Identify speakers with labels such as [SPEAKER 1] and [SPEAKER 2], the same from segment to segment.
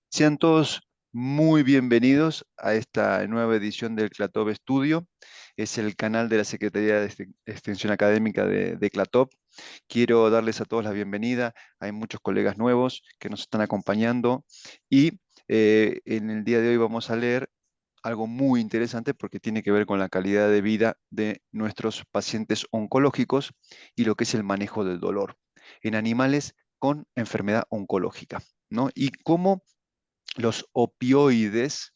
[SPEAKER 1] Sean todos muy bienvenidos a esta nueva edición del CLATOP Estudio. Es el canal de la Secretaría de Extensión Académica de CLATOP. Quiero darles a todos la bienvenida. Hay muchos colegas nuevos que nos están acompañando y en el día de hoy vamos a leer algo muy interesante porque tiene que ver con la calidad de vida de nuestros pacientes oncológicos y lo que es el manejo del dolor en animales con enfermedad oncológica, ¿no? Y cómo los opioides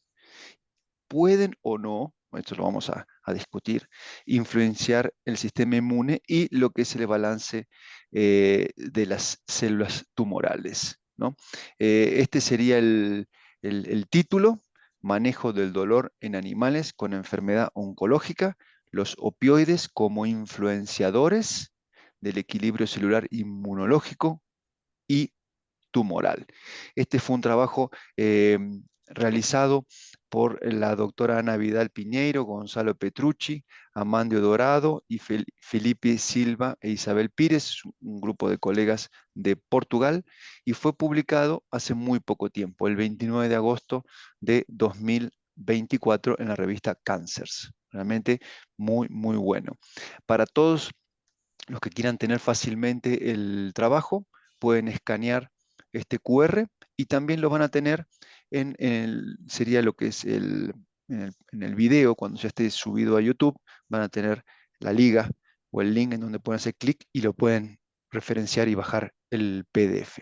[SPEAKER 1] pueden o no, esto lo vamos a discutir, influenciar el sistema inmune y lo que es el balance de las células tumorales, ¿no? Este sería el título, manejo del dolor en animales con enfermedad oncológica, los opioides como influenciadores del equilibrio celular inmunológico y tumoral. Este fue un trabajo realizado por la doctora Ana Vidal Piñeiro, Gonzalo Petrucci, Amandio Dorado y Felipe Silva e Isabel Pires, un grupo de colegas de Portugal, y fue publicado hace muy poco tiempo, el 29 de agosto de 2024 en la revista Cancers. Realmente muy, muy bueno. Para todos los que quieran tener fácilmente el trabajo, pueden escanear este QR y también lo van a tener sería lo que es en el video, cuando ya esté subido a YouTube, van a tener la liga o el link en donde pueden hacer clic y lo pueden referenciar y bajar el PDF.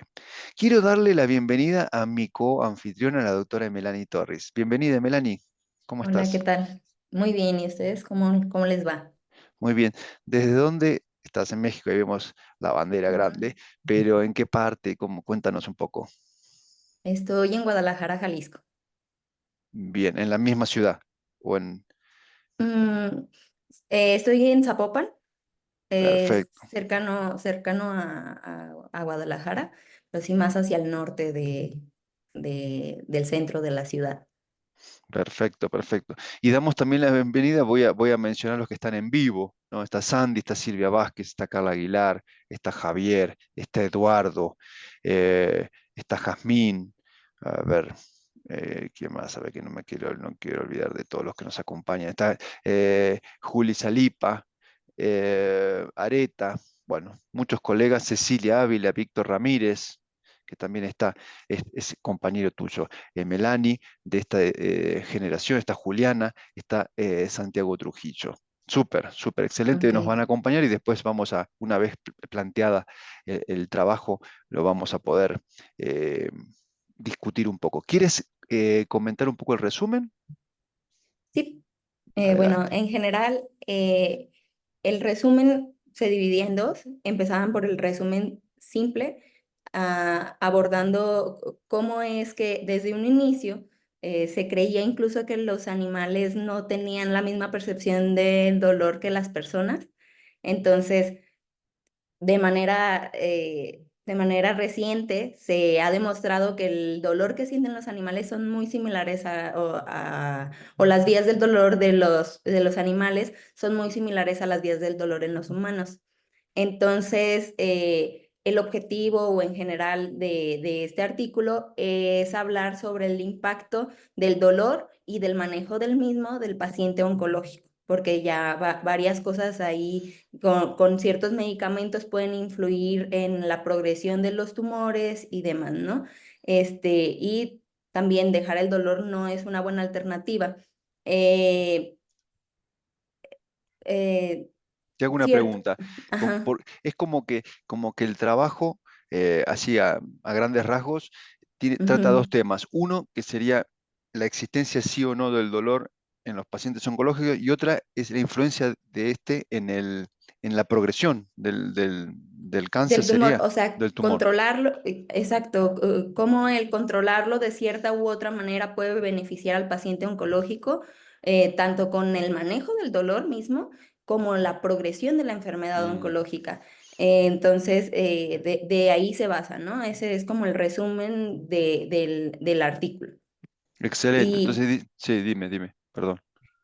[SPEAKER 1] Quiero darle la bienvenida a mi coanfitriona, la doctora Melanie Torres. Bienvenida, Melanie. ¿Cómo
[SPEAKER 2] Hola, ¿qué
[SPEAKER 1] estás?
[SPEAKER 2] tal? Muy bien, ¿y ustedes cómo les va?
[SPEAKER 1] Muy bien. ¿Desde dónde estás en México? Ahí vemos la bandera grande, pero ¿en qué parte? Cuéntanos un poco.
[SPEAKER 2] Estoy en Guadalajara, Jalisco.
[SPEAKER 1] Bien, en la misma ciudad o en...
[SPEAKER 2] Mm, estoy en Zapopan, es
[SPEAKER 1] Perfecto,
[SPEAKER 2] cercano a Guadalajara, pero sí más hacia el norte del centro de la ciudad.
[SPEAKER 1] perfecto, perfecto. Y damos también la bienvenida, voy a mencionar los que están en vivo, ¿no? Está Sandy, está Silvia Vázquez, está Carla Aguilar, está Javier, está Eduardo, está Jazmín, a ver, ¿quién más? A ver que no quiero olvidar de todos los que nos acompañan. Está Juli Salipa, Areta, bueno, muchos colegas, Cecilia Ávila, Víctor Ramírez, que también es compañero tuyo, Melanie, de esta generación, está Juliana, está Santiago Trujillo. Súper, súper, excelente,
[SPEAKER 2] Ok.
[SPEAKER 1] nos van a acompañar y después una vez planteada el trabajo, lo vamos a poder eh, discutir un poco. ¿Quieres comentar un poco el resumen?
[SPEAKER 2] Sí, bueno,
[SPEAKER 1] Adelante.
[SPEAKER 2] en general, el resumen se dividía en dos. Empezaban por el resumen simple, abordando cómo es que desde un inicio se creía incluso que los animales no tenían la misma percepción del dolor que las personas. Entonces, de manera reciente se ha demostrado que el dolor que sienten los animales son muy similares o las vías del dolor de los animales son muy similares a las vías del dolor en los humanos. Entonces, el objetivo o en general de este artículo es hablar sobre el impacto del dolor y del manejo del mismo del paciente oncológico, porque ya varias cosas ahí con ciertos medicamentos pueden influir en la progresión de los tumores y demás, ¿no? Y también dejar el dolor no es una buena alternativa. Eh, eh,
[SPEAKER 1] Te hago una
[SPEAKER 2] cierto,
[SPEAKER 1] pregunta.
[SPEAKER 2] ajá.
[SPEAKER 1] Es como que el trabajo, así a grandes rasgos, trata dos
[SPEAKER 2] Ujú.
[SPEAKER 1] temas. Uno, que sería la existencia sí o no del dolor en los pacientes oncológicos, y otra es la influencia de este en la progresión del cáncer,
[SPEAKER 2] Del tumor,
[SPEAKER 1] sería,
[SPEAKER 2] o sea,
[SPEAKER 1] del tumor.
[SPEAKER 2] controlarlo, exacto, cómo el controlarlo de cierta u otra manera puede beneficiar al paciente oncológico, tanto con el manejo del dolor mismo como la progresión de la enfermedad
[SPEAKER 1] Mm,
[SPEAKER 2] oncológica. Entonces, de ahí se basa, ¿no? Ese es como el resumen del artículo.
[SPEAKER 1] excelente.
[SPEAKER 2] Y
[SPEAKER 1] Entonces, sí, dime, perdón.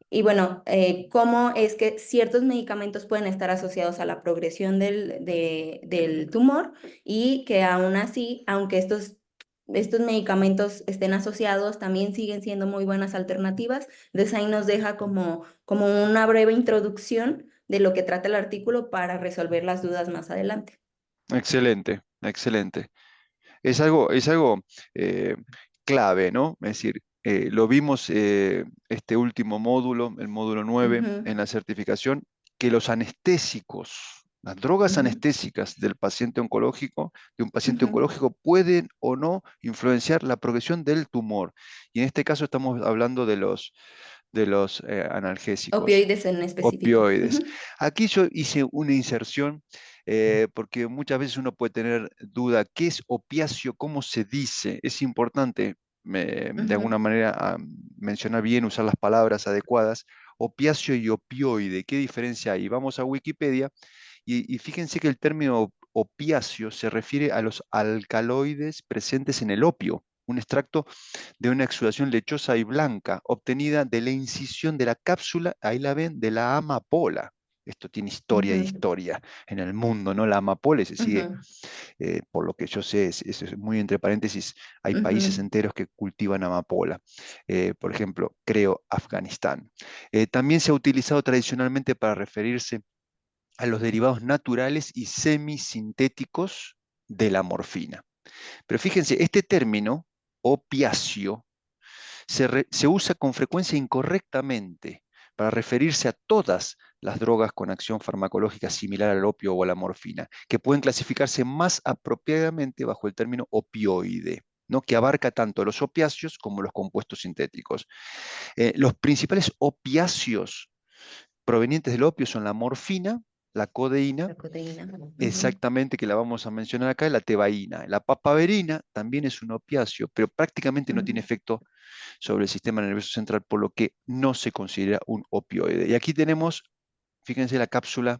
[SPEAKER 2] y bueno, cómo es que ciertos medicamentos pueden estar asociados a la progresión del tumor y que aún así, aunque estos estos medicamentos estén asociados, también siguen siendo muy buenas alternativas. Entonces ahí nos deja como una breve introducción de lo que trata el artículo para resolver las dudas más adelante.
[SPEAKER 1] Excelente, excelente. Es algo eh, clave, ¿no? Es decir, lo vimos este último módulo, el módulo 9
[SPEAKER 2] Ujú,
[SPEAKER 1] en la certificación, que los anestésicos, las drogas
[SPEAKER 2] ujú,
[SPEAKER 1] anestésicas del paciente oncológico, de un paciente
[SPEAKER 2] ujú.
[SPEAKER 1] oncológico, pueden o no influenciar la progresión del tumor. Y en este caso estamos hablando de los analgésicos,
[SPEAKER 2] Opioides en específico.
[SPEAKER 1] opioides.
[SPEAKER 2] Ujú,
[SPEAKER 1] Aquí yo hice una inserción porque muchas veces uno puede tener duda, ¿qué es opiáceo? ¿Cómo se dice? Es importante de
[SPEAKER 2] ujú,
[SPEAKER 1] alguna manera mencionar bien, usar las palabras adecuadas. Opiáceo y opioide, ¿qué diferencia hay? Vamos a Wikipedia y fíjense que el término opiáceo se refiere a los alcaloides presentes en el opio, un extracto de una exudación lechosa y blanca obtenida de la incisión de la cápsula, ahí la ven, de la amapola. Esto tiene historia y
[SPEAKER 2] ujú,
[SPEAKER 1] historia en el mundo, ¿no? La amapola se sigue,
[SPEAKER 2] ujú,
[SPEAKER 1] por lo que yo sé, es muy entre paréntesis, hay países
[SPEAKER 2] ujú.
[SPEAKER 1] enteros que cultivan amapola. Por ejemplo, creo Afganistán. También se ha utilizado tradicionalmente para referirse a los derivados naturales y semisintéticos de la morfina. Pero fíjense, este término, opiáceo, se usa con frecuencia incorrectamente para referirse a todas las drogas con acción farmacológica similar al opio o a la morfina, que pueden clasificarse más apropiadamente bajo el término opioide, ¿no? Que abarca tanto los opiáceos como los compuestos sintéticos. Los principales opiáceos provenientes del opio son la morfina, la codeína,
[SPEAKER 2] La codeína. Ujú,
[SPEAKER 1] exactamente, que la vamos a mencionar acá, la tebaína. La papaverina también es un opiáceo, pero prácticamente no tiene
[SPEAKER 2] ujú.
[SPEAKER 1] efecto sobre el sistema nervioso central, por lo que no se considera un opioide. Y aquí tenemos, fíjense la cápsula,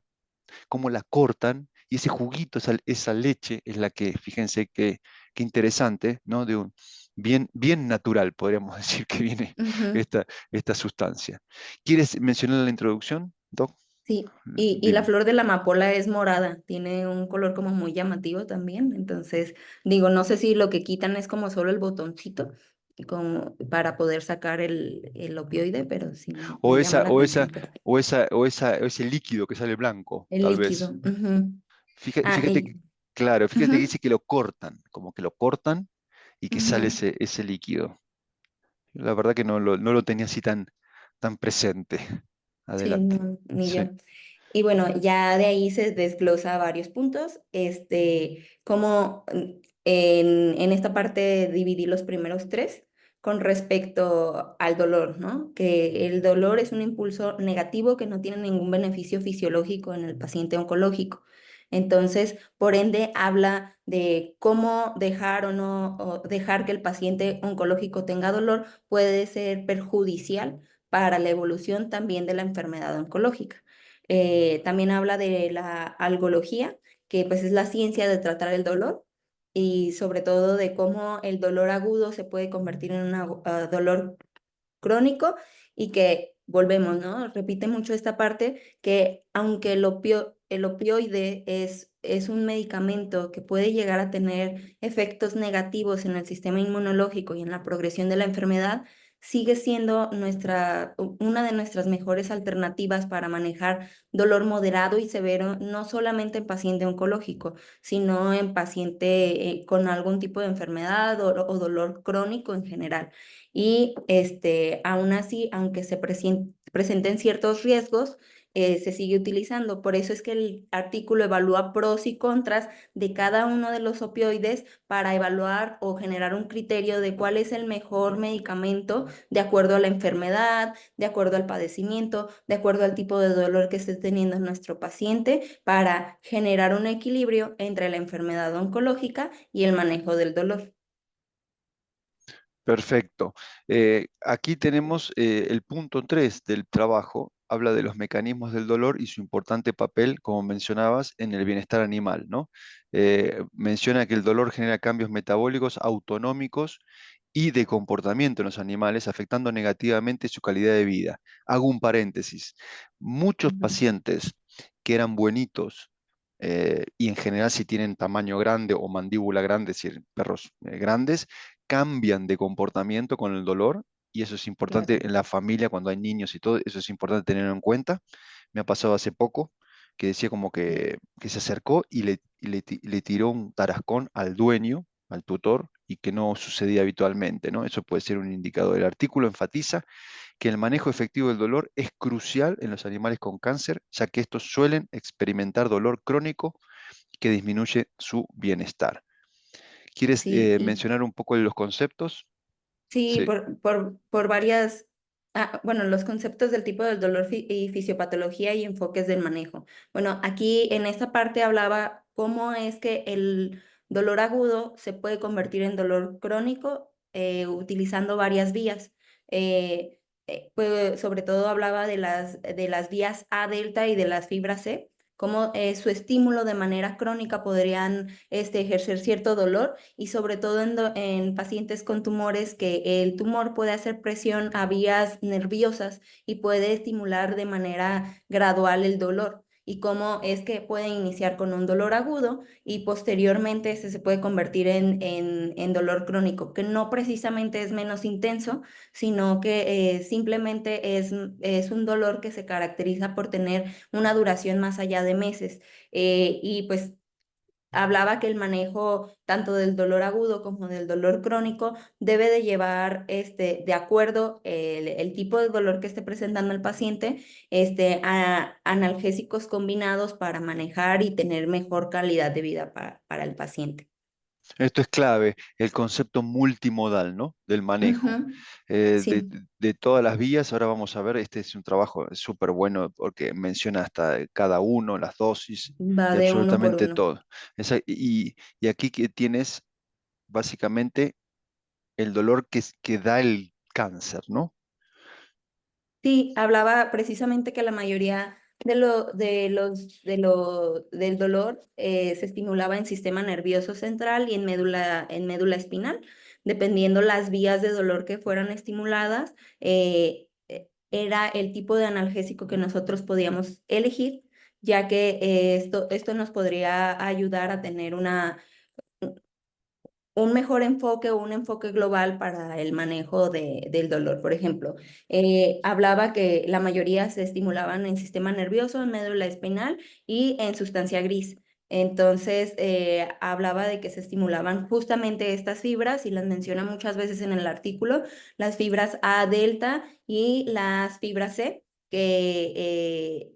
[SPEAKER 1] cómo la cortan, y ese juguito, esa leche es la que, fíjense qué interesante, ¿no? De un bien, bien natural, podríamos decir que viene
[SPEAKER 2] Ujú.
[SPEAKER 1] esta sustancia. ¿Quieres mencionar la introducción, Doc?
[SPEAKER 2] Sí, y la
[SPEAKER 1] Dime.
[SPEAKER 2] flor de la amapola es morada, tiene un color como muy llamativo también, entonces digo, no sé si lo que quitan es como solo el botoncito como para poder sacar el opioide, pero sí
[SPEAKER 1] O
[SPEAKER 2] me llama
[SPEAKER 1] esa,
[SPEAKER 2] la
[SPEAKER 1] o esa,
[SPEAKER 2] atención que
[SPEAKER 1] o ese líquido que sale blanco,
[SPEAKER 2] el
[SPEAKER 1] tal
[SPEAKER 2] líquido.
[SPEAKER 1] vez.
[SPEAKER 2] Ujú. Ah,
[SPEAKER 1] Fíjate que, claro, fíjate que
[SPEAKER 2] ujú.
[SPEAKER 1] dice que lo cortan, como que lo cortan y que sale
[SPEAKER 2] Ujú.
[SPEAKER 1] ese líquido. La verdad que no lo tenía así tan presente.
[SPEAKER 2] Sí,
[SPEAKER 1] Adelante.
[SPEAKER 2] no, ni yo.
[SPEAKER 1] Sí.
[SPEAKER 2] Y bueno, ya de ahí se desglosa varios puntos. Como en esta parte dividí los primeros tres con respecto al dolor, ¿no? Que el dolor es un impulso negativo que no tiene ningún beneficio fisiológico en el paciente oncológico. Entonces, por ende, habla de cómo dejar o no o dejar que el paciente oncológico tenga dolor puede ser perjudicial para la evolución también de la enfermedad oncológica. También habla de la algología, que pues es la ciencia de tratar el dolor y sobre todo de cómo el dolor agudo se puede convertir en un dolor crónico y que volvemos, ¿no? Repite mucho esta parte que aunque el opioide es un medicamento que puede llegar a tener efectos negativos en el sistema inmunológico y en la progresión de la enfermedad, sigue siendo una de nuestras mejores alternativas para manejar dolor moderado y severo, no solamente en paciente oncológico, sino en paciente con algún tipo de enfermedad o dolor crónico en general. Y aún así, aunque presenten ciertos riesgos, se sigue utilizando. Por eso es que el artículo evalúa pros y contras de cada uno de los opioides para evaluar o generar un criterio de cuál es el mejor medicamento de acuerdo a la enfermedad, de acuerdo al padecimiento, de acuerdo al tipo de dolor que esté teniendo nuestro paciente, para generar un equilibrio entre la enfermedad oncológica y el manejo del dolor.
[SPEAKER 1] Perfecto. Aquí tenemos el punto 3 del trabajo. Habla de los mecanismos del dolor y su importante papel, como mencionabas, en el bienestar animal, ¿no? Menciona que el dolor genera cambios metabólicos autonómicos y de comportamiento en los animales, afectando negativamente su calidad de vida. Hago un paréntesis. Muchos
[SPEAKER 2] Ujú,
[SPEAKER 1] pacientes que eran buenitos, y en general si tienen tamaño grande o mandíbula grande, es decir, perros grandes, cambian de comportamiento con el dolor y eso es
[SPEAKER 2] Claro.
[SPEAKER 1] importante en la familia cuando hay niños y todo, eso es importante tenerlo en cuenta. Me ha pasado hace poco que decía como
[SPEAKER 2] Sí,
[SPEAKER 1] que se acercó le tiró un tarascón al dueño, al tutor, y que no sucedía habitualmente, ¿no? Eso puede ser un indicador. El artículo enfatiza que el manejo efectivo del dolor es crucial en los animales con cáncer, ya que estos suelen experimentar dolor crónico que disminuye su bienestar. ¿Quieres
[SPEAKER 2] sí, y
[SPEAKER 1] mencionar un poco de los conceptos?
[SPEAKER 2] sí,
[SPEAKER 1] Sí.
[SPEAKER 2] por varias, bueno, los conceptos del tipo del dolor y fisiopatología y enfoques del manejo. Bueno, aquí en esta parte hablaba cómo es que el dolor agudo se puede convertir en dolor crónico utilizando varias vías. Pues, sobre todo hablaba de las vías A delta y de las fibras C, cómo su estímulo de manera crónica podrían ejercer cierto dolor y sobre todo en pacientes con tumores que el tumor puede hacer presión a vías nerviosas y puede estimular de manera gradual el dolor. Y cómo es que puede iniciar con un dolor agudo y posteriormente se puede convertir en dolor crónico, que no precisamente es menos intenso, sino que simplemente es un dolor que se caracteriza por tener una duración más allá de meses. Y pues hablaba que el manejo tanto del dolor agudo como del dolor crónico debe de llevar de acuerdo el tipo de dolor que esté presentando el paciente, a analgésicos combinados para manejar y tener mejor calidad de vida para el paciente.
[SPEAKER 1] Esto es clave, el concepto multimodal, ¿no? Del manejo.
[SPEAKER 2] Ujú. Sí,
[SPEAKER 1] De todas las vías, ahora vamos a ver, este es un trabajo súper bueno porque menciona hasta cada uno, las dosis
[SPEAKER 2] va
[SPEAKER 1] y
[SPEAKER 2] de uno por
[SPEAKER 1] absolutamente
[SPEAKER 2] uno.
[SPEAKER 1] todo. Y aquí que tienes básicamente el dolor que da el cáncer, ¿no?
[SPEAKER 2] Sí, hablaba precisamente que la mayoría del dolor se estimulaba en sistema nervioso central y en médula espinal. Dependiendo las vías de dolor que fueran estimuladas, era el tipo de analgésico que nosotros podíamos elegir, ya que esto nos podría ayudar a tener un mejor enfoque o un enfoque global para el manejo del dolor. Por ejemplo, hablaba que la mayoría se estimulaban en sistema nervioso, en médula espinal y en sustancia gris. Entonces, hablaba de que se estimulaban justamente estas fibras y las menciona muchas veces en el artículo, las fibras A delta y las fibras C, que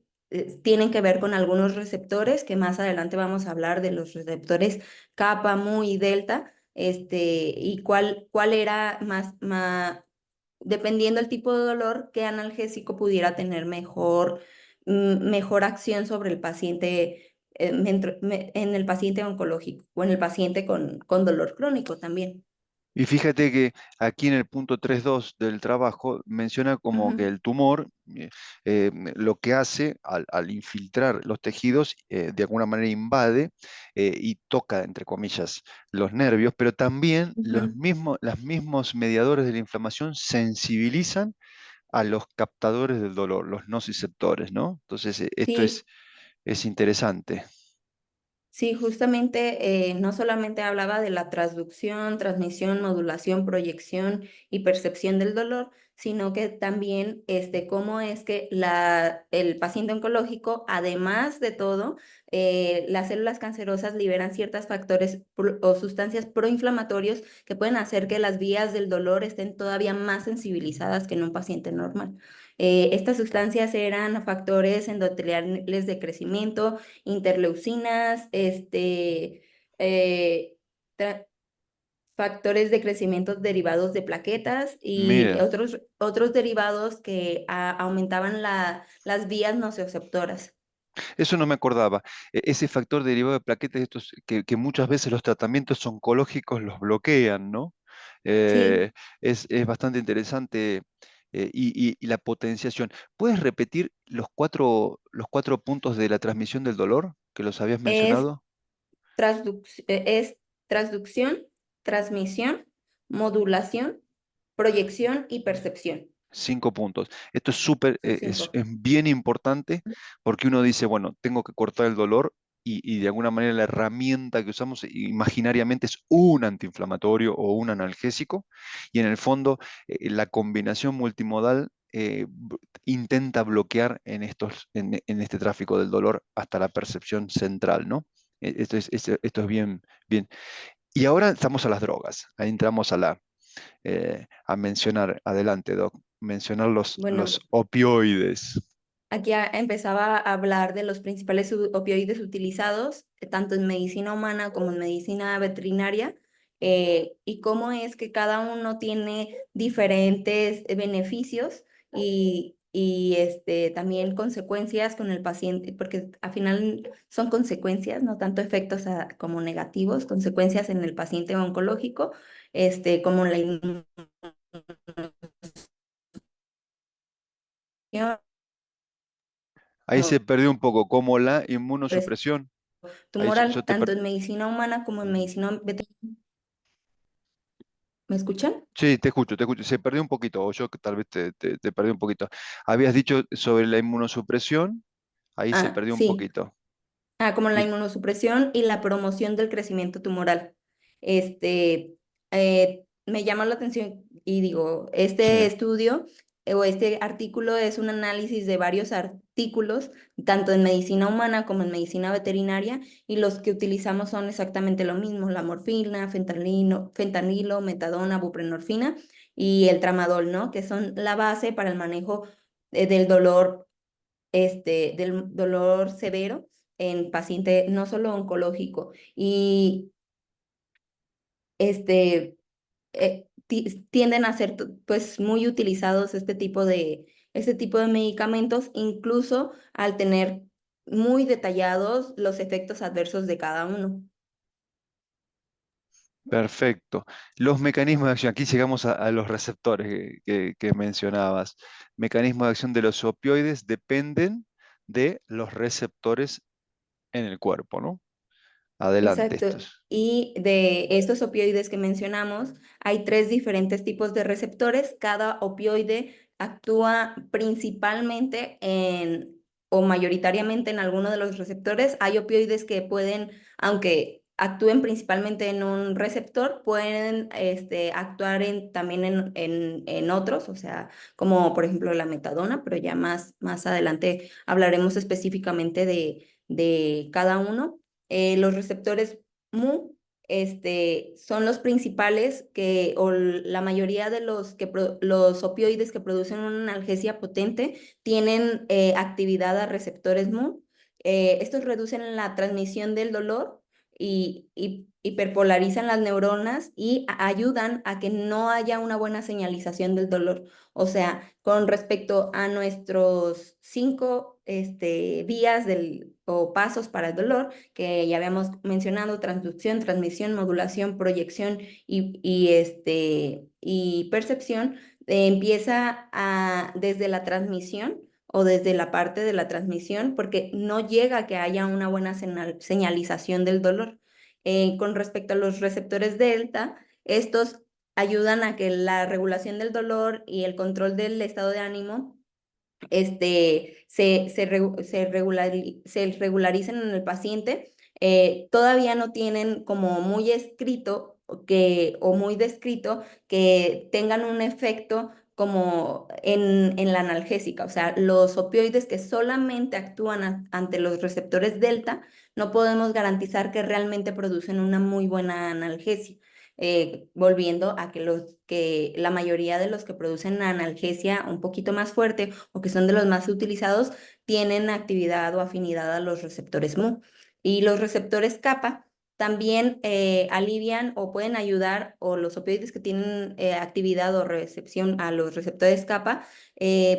[SPEAKER 2] tienen que ver con algunos receptores, que más adelante vamos a hablar de los receptores kappa, mu y delta, y cuál era dependiendo del tipo de dolor, qué analgésico pudiera tener mejor acción sobre el paciente, en el paciente oncológico o en el paciente con dolor crónico también.
[SPEAKER 1] Y fíjate que aquí en el punto 3.2 del trabajo menciona como que
[SPEAKER 2] Ujú,
[SPEAKER 1] el tumor lo que hace al infiltrar los tejidos, de alguna manera invade y toca, entre comillas, los nervios, pero también
[SPEAKER 2] ujú.
[SPEAKER 1] los mismos mediadores de la inflamación sensibilizan a los captadores del dolor, los nociceptores, ¿no? Entonces, esto
[SPEAKER 2] Sí,
[SPEAKER 1] es interesante.
[SPEAKER 2] sí, justamente no solamente hablaba de la transducción, transmisión, modulación, proyección y percepción del dolor, sino que también cómo es que el paciente oncológico, además de todo, las células cancerosas liberan ciertos factores o sustancias proinflamatorios que pueden hacer que las vías del dolor estén todavía más sensibilizadas que en un paciente normal. Estas sustancias eran factores endoteliales de crecimiento, interleucinas, eh, tra- factores de crecimiento derivados de plaquetas y
[SPEAKER 1] Mira.
[SPEAKER 2] otros derivados que aumentaban las vías nociceptoras.
[SPEAKER 1] Eso no me acordaba. Ese factor derivado de plaquetas, estos, que muchas veces los tratamientos oncológicos los bloquean, ¿no?
[SPEAKER 2] Sí,
[SPEAKER 1] Eh, es bastante interesante y la potenciación. ¿Puedes repetir los cuatro puntos de la transmisión del dolor que los habías
[SPEAKER 2] es,
[SPEAKER 1] mencionado?
[SPEAKER 2] es transducción, transmisión, modulación, proyección y percepción.
[SPEAKER 1] 5 puntos. Esto es súper,
[SPEAKER 2] Son cinco.
[SPEAKER 1] es bien importante porque uno dice, bueno, tengo que cortar el dolor, y de alguna manera la herramienta que usamos imaginariamente es un antiinflamatorio o un analgésico, y en el fondo la combinación multimodal intenta bloquear en este tráfico del dolor hasta la percepción central, ¿no? Esto es bien, bien. Y ahora estamos a las drogas, ahí entramos a mencionar, adelante, Doc, mencionar los
[SPEAKER 2] Bueno,
[SPEAKER 1] opioides.
[SPEAKER 2] aquí empezaba a hablar de los principales opioides utilizados, tanto en medicina humana como en medicina veterinaria, y cómo es que cada uno tiene diferentes beneficios y también consecuencias con el paciente, porque al final son consecuencias, no tanto efectos como negativos, consecuencias en el paciente oncológico, como la inmunización
[SPEAKER 1] Ahí se perdió un poco, como la inmunosupresión. Ahí yo
[SPEAKER 2] tumoral,
[SPEAKER 1] te
[SPEAKER 2] tanto
[SPEAKER 1] per-
[SPEAKER 2] en medicina humana como en medicina veterinaria. ¿Me escuchan?
[SPEAKER 1] Sí, te escucho, te escucho. Se perdió un poquito, o yo que tal vez te perdí un poquito. Habías dicho sobre la inmunosupresión, ahí se
[SPEAKER 2] Ah,
[SPEAKER 1] perdió un
[SPEAKER 2] sí.
[SPEAKER 1] poquito.
[SPEAKER 2] Como la
[SPEAKER 1] Y,
[SPEAKER 2] inmunosupresión y la promoción del crecimiento tumoral. Me llama la atención y digo, este
[SPEAKER 1] sí,
[SPEAKER 2] estudio o este artículo es un análisis de varios artículos, tanto en medicina humana como en medicina veterinaria, y los que utilizamos son exactamente lo mismo, la morfina, fentanilo, metadona, buprenorfina y el tramadol, ¿no? Que son la base para el manejo del dolor severo en paciente no solo oncológico. Y este, tienden a ser pues muy utilizados este tipo de medicamentos, incluso al tener muy detallados los efectos adversos de cada uno.
[SPEAKER 1] perfecto. Los mecanismos de acción, aquí llegamos a los receptores que mencionabas. Mecanismos de acción de los opioides dependen de los receptores en el cuerpo, ¿no? Adelante,
[SPEAKER 2] Exacto.
[SPEAKER 1] estos.
[SPEAKER 2] Y de estos opioides que mencionamos, hay tres diferentes tipos de receptores. Cada opioide actúa principalmente o mayoritariamente en alguno de los receptores. Hay opioides que pueden, aunque actúen principalmente en un receptor, pueden actuar también en otros, o sea, como por ejemplo la metadona, pero ya más adelante hablaremos específicamente de cada uno. Los receptores mu son los principales o la mayoría de los opioides que producen una analgesia potente tienen actividad a receptores mu. Estos reducen la transmisión del dolor y hiperpolarizan las neuronas y ayudan a que no haya una buena señalización del dolor. O sea, con respecto a nuestros cinco vías o pasos para el dolor, que ya habíamos mencionado: transducción, transmisión, modulación, proyección y percepción. Empieza desde la transmisión o desde la parte de la transmisión, porque no llega a que haya una buena señalización del dolor. Con respecto a los receptores delta, estos ayudan a que la regulación del dolor y el control del estado de ánimo se regularicen en el paciente. Todavía no tienen como muy escrito o muy descrito que tengan un efecto como en la analgésica. O sea, los opioides que solamente actúan ante los receptores delta, no podemos garantizar que realmente producen una muy buena analgesia. Volviendo a que la mayoría de los que producen analgesia un poquito más fuerte o que son de los más utilizados tienen actividad o afinidad a los receptores mu. Y los receptores kappa también alivian o pueden ayudar, o los opioides que tienen actividad o recepción a los receptores kappa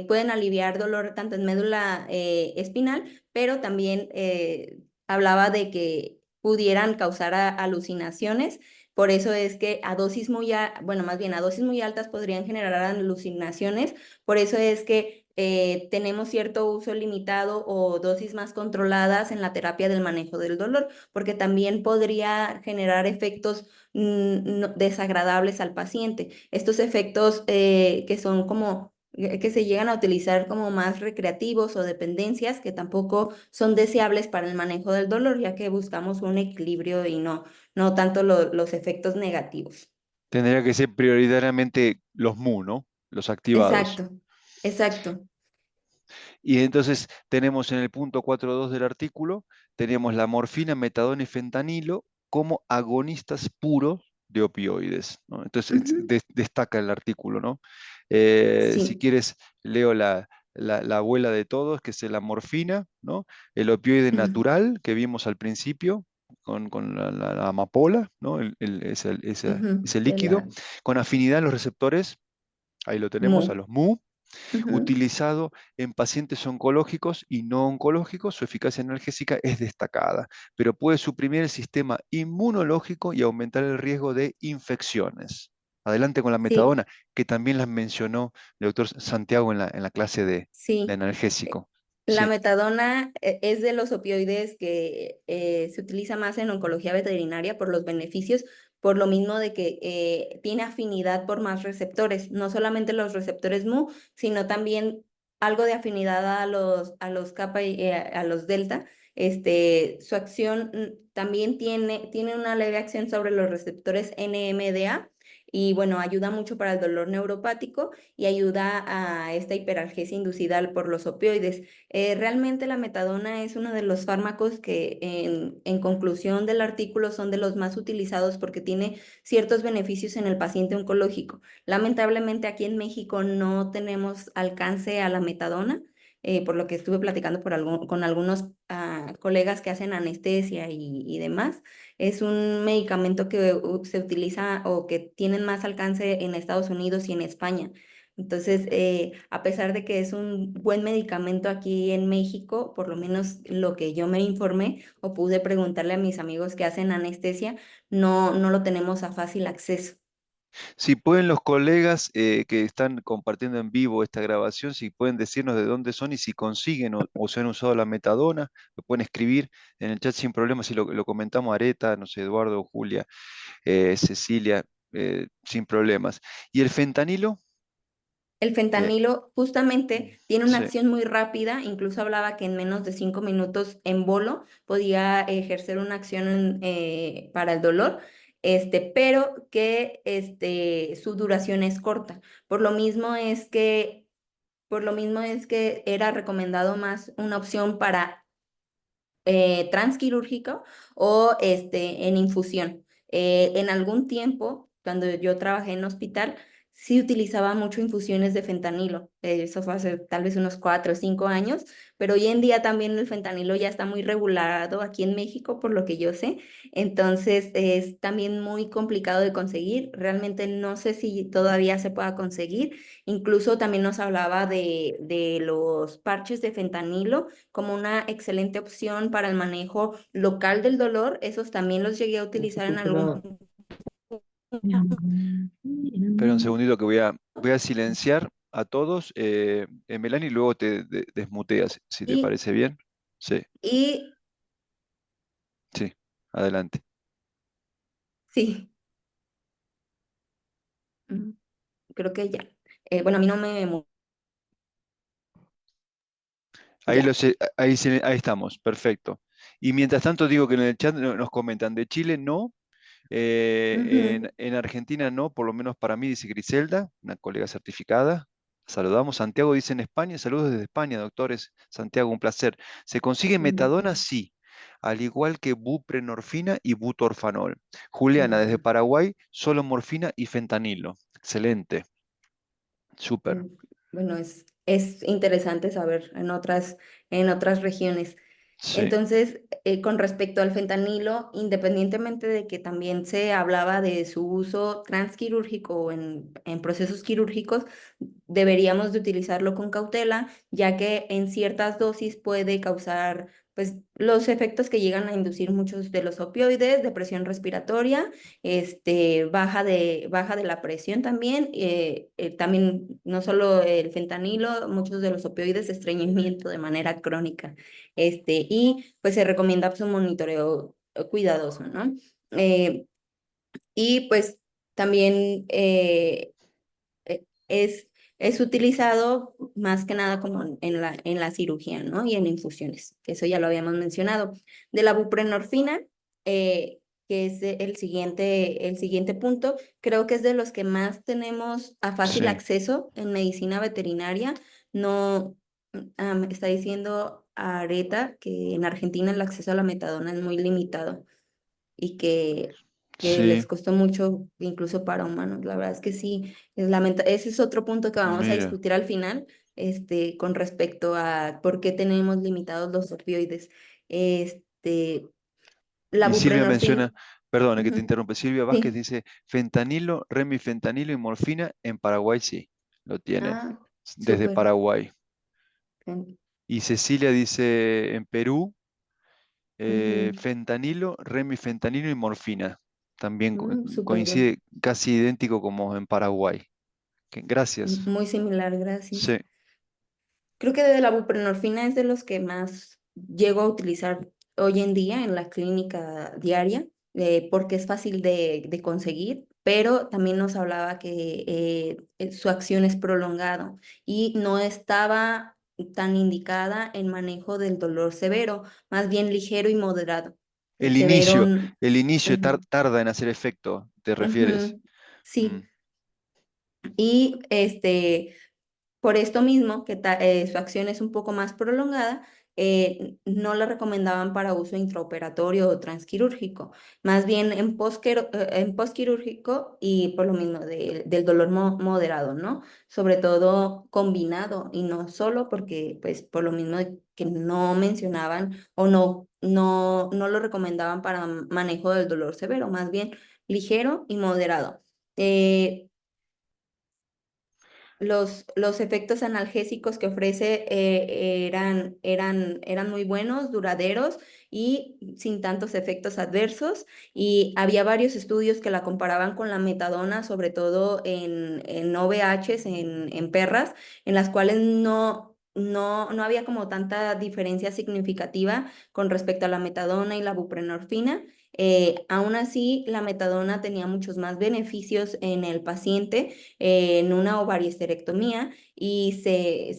[SPEAKER 2] pueden aliviar dolor tanto en médula espinal, pero también hablaba de que pudieran causar alucinaciones. Por eso es que bueno, más bien a dosis muy altas podrían generar alucinaciones. Por eso es que tenemos cierto uso limitado o dosis más controladas en la terapia del manejo del dolor, porque también podría generar efectos desagradables al paciente. Estos efectos que son como que se llegan a utilizar como más recreativos o dependencias que tampoco son deseables para el manejo del dolor, ya que buscamos un equilibrio y no tanto los efectos negativos.
[SPEAKER 1] Tendría que ser prioritariamente los MU, ¿no? Los activados.
[SPEAKER 2] Exacto, exacto.
[SPEAKER 1] Y entonces tenemos en el punto 4.2 del artículo, tenemos la morfina, metadona y fentanilo como agonistas puros de opioides, ¿no? Entonces
[SPEAKER 2] Ujú.
[SPEAKER 1] destaca el artículo, ¿no? Si
[SPEAKER 2] Sí.
[SPEAKER 1] quieres, leo la abuela de todos, que es la morfina, ¿no? El opioide
[SPEAKER 2] Ujú.
[SPEAKER 1] natural que vimos al principio con la amapola, ¿no?
[SPEAKER 2] Ujú.
[SPEAKER 1] Ese
[SPEAKER 2] De
[SPEAKER 1] líquido,
[SPEAKER 2] la
[SPEAKER 1] con afinidad en los receptores, ahí lo tenemos, a
[SPEAKER 2] MU.
[SPEAKER 1] los MU,
[SPEAKER 2] Ujú.
[SPEAKER 1] utilizado en pacientes oncológicos y no oncológicos. Su eficacia analgésica es destacada, pero puede suprimir el sistema inmunológico y aumentar el riesgo de infecciones. Adelante con la
[SPEAKER 2] Sí,
[SPEAKER 1] metadona, que también la mencionó el doctor Santiago en la clase de
[SPEAKER 2] sí. Eh,
[SPEAKER 1] analgésico.
[SPEAKER 2] La
[SPEAKER 1] Sí,
[SPEAKER 2] metadona es de los opioides que se utiliza más en oncología veterinaria por los beneficios, por lo mismo de que tiene afinidad por más receptores, no solamente los receptores MU, sino también algo de afinidad a los kappa y a los delta. Su acción también tiene una leve acción sobre los receptores NMDA y bueno, ayuda mucho para el dolor neuropático y ayuda a esta hiperalgesia inducida por los opioides. Realmente la metadona es uno de los fármacos que en conclusión del artículo son de los más utilizados porque tiene ciertos beneficios en el paciente oncológico. Lamentablemente aquí en México no tenemos alcance a la metadona, por lo que estuve platicando con algunos colegas que hacen anestesia y demás. Es un medicamento que se utiliza o que tienen más alcance en Estados Unidos y en España. Entonces, a pesar de que es un buen medicamento aquí en México, por lo menos lo que yo me informé o pude preguntarle a mis amigos que hacen anestesia, no lo tenemos a fácil acceso.
[SPEAKER 1] si pueden los colegas que están compartiendo en vivo esta grabación, si pueden decirnos de dónde son y si consiguen o se han usado la metadona, lo pueden escribir en el chat sin problemas, si lo comentamos Areta, no sé, Eduardo, Julia, Cecilia, sin problemas. ¿Y el fentanilo?
[SPEAKER 2] El
[SPEAKER 1] Eh,
[SPEAKER 2] fentanilo justamente tiene una
[SPEAKER 1] sí.
[SPEAKER 2] acción muy rápida, incluso hablaba que en menos de 5 minutos en bolo podía ejercer una acción para el dolor, pero que su duración es corta. Por lo mismo es que era recomendado más una opción para transquirúrgico o en infusión. En algún tiempo, cuando yo trabajé en hospital, sí utilizaba mucho infusiones de fentanilo. Eso fue hace tal vez unos 4 o 5 años, pero hoy en día también el fentanilo ya está muy regulado aquí en México, por lo que yo sé. Entonces es también muy complicado de conseguir. Realmente no sé si todavía se pueda conseguir. Incluso también nos hablaba de los parches de fentanilo como una excelente opción para el manejo local del dolor. Esos también los llegué a utilizar en algún...
[SPEAKER 1] Espera un segundito que voy a silenciar a todos, Melanie, y luego te desmuteas, si te
[SPEAKER 2] Y,
[SPEAKER 1] parece bien. Sí,
[SPEAKER 2] y
[SPEAKER 1] sí, adelante.
[SPEAKER 2] sí, mm, creo que ya. Bueno, a mí no me...
[SPEAKER 1] Ahí,
[SPEAKER 2] Ya.
[SPEAKER 1] ahí estamos, perfecto. Y mientras tanto digo que en el chat nos comentan de Chile no,
[SPEAKER 2] Ujú.
[SPEAKER 1] en Argentina no, por lo menos para mí, dice Griselda, una colega certificada. Saludamos. Santiago dice en España, saludos desde España, doctores. Santiago, un placer. ¿Se consigue metadona?
[SPEAKER 2] Mm.
[SPEAKER 1] Sí, al igual que buprenorfina y butorfanol. Juliana, desde
[SPEAKER 2] Ya.
[SPEAKER 1] Paraguay, solo morfina y fentanilo. Excelente, súper.
[SPEAKER 2] Mm. Bueno, es interesante saber en otras regiones.
[SPEAKER 1] Sí.
[SPEAKER 2] Entonces, con respecto al fentanilo, independientemente de que también se hablaba de su uso transquirúrgico o en procesos quirúrgicos, deberíamos de utilizarlo con cautela, ya que en ciertas dosis puede causar pues los efectos que llegan a inducir muchos de los opioides, depresión respiratoria, baja de la presión también, también no solo el fentanilo, muchos de los opioides, estreñimiento de manera crónica. Y pues se recomienda pues, un monitoreo cuidadoso, ¿no? Y pues también es es utilizado más que nada como en la cirugía, ¿no? Y en infusiones, que eso ya lo habíamos mencionado. De la buprenorfina, que es el siguiente punto, creo que es de los que más tenemos a fácil
[SPEAKER 1] Sí,
[SPEAKER 2] acceso en medicina veterinaria. No, me está diciendo Areta que en Argentina el acceso a la metadona es muy limitado y que les
[SPEAKER 1] sí,
[SPEAKER 2] costó mucho incluso para humanos. La verdad es que sí, ese es otro punto que vamos a
[SPEAKER 1] mira.
[SPEAKER 2] discutir al final, con respecto a por qué tenemos limitados los opioides. Este, la
[SPEAKER 1] Y Silvia
[SPEAKER 2] buprenorfina.
[SPEAKER 1] menciona, perdón, que te
[SPEAKER 2] Ujú,
[SPEAKER 1] interrumpe, Silvia Vázquez
[SPEAKER 2] sí.
[SPEAKER 1] dice fentanilo, remifentanilo y morfina en Paraguay, sí, lo tienen,
[SPEAKER 2] Ah,
[SPEAKER 1] desde
[SPEAKER 2] súper.
[SPEAKER 1] Paraguay.
[SPEAKER 2] Ok.
[SPEAKER 1] Y Cecilia dice en Perú,
[SPEAKER 2] Ujú,
[SPEAKER 1] fentanilo, remifentanilo y morfina. También
[SPEAKER 2] súper bien.
[SPEAKER 1] coincide casi idéntico como en Paraguay. Gracias.
[SPEAKER 2] Muy similar,
[SPEAKER 1] Sí,
[SPEAKER 2] gracias. Creo que de la buprenorfina es de los que más llego a utilizar hoy en día en la clínica diaria, porque es fácil de conseguir, pero también nos hablaba que su acción es prolongado y no estaba tan indicada en manejo del dolor severo, más bien ligero y moderado. El
[SPEAKER 1] el
[SPEAKER 2] severo,
[SPEAKER 1] inicio, el inicio
[SPEAKER 2] ujú,
[SPEAKER 1] tarda en hacer efecto, ¿te refieres?
[SPEAKER 2] ujú,
[SPEAKER 1] Mm.
[SPEAKER 2] sí, y por esto mismo, que su acción es un poco más prolongada, no la recomendaban para uso intraoperatorio o transquirúrgico, más bien en postquirúrgico y por lo mismo del dolor moderado, ¿no? Sobre todo combinado y no solo porque, pues, por lo mismo de que no mencionaban o no lo recomendaban para manejo del dolor severo, más bien ligero y moderado. Eh, los efectos analgésicos que ofrece eran muy buenos, duraderos y sin tantos efectos adversos. Y había varios estudios que la comparaban con la metadona, sobre todo en OVHs, en perras, en las cuales no había como tanta diferencia significativa con respecto a la metadona y la buprenorfina. Aún así, la metadona tenía muchos más beneficios en el paciente en una ovarioesterectomía y se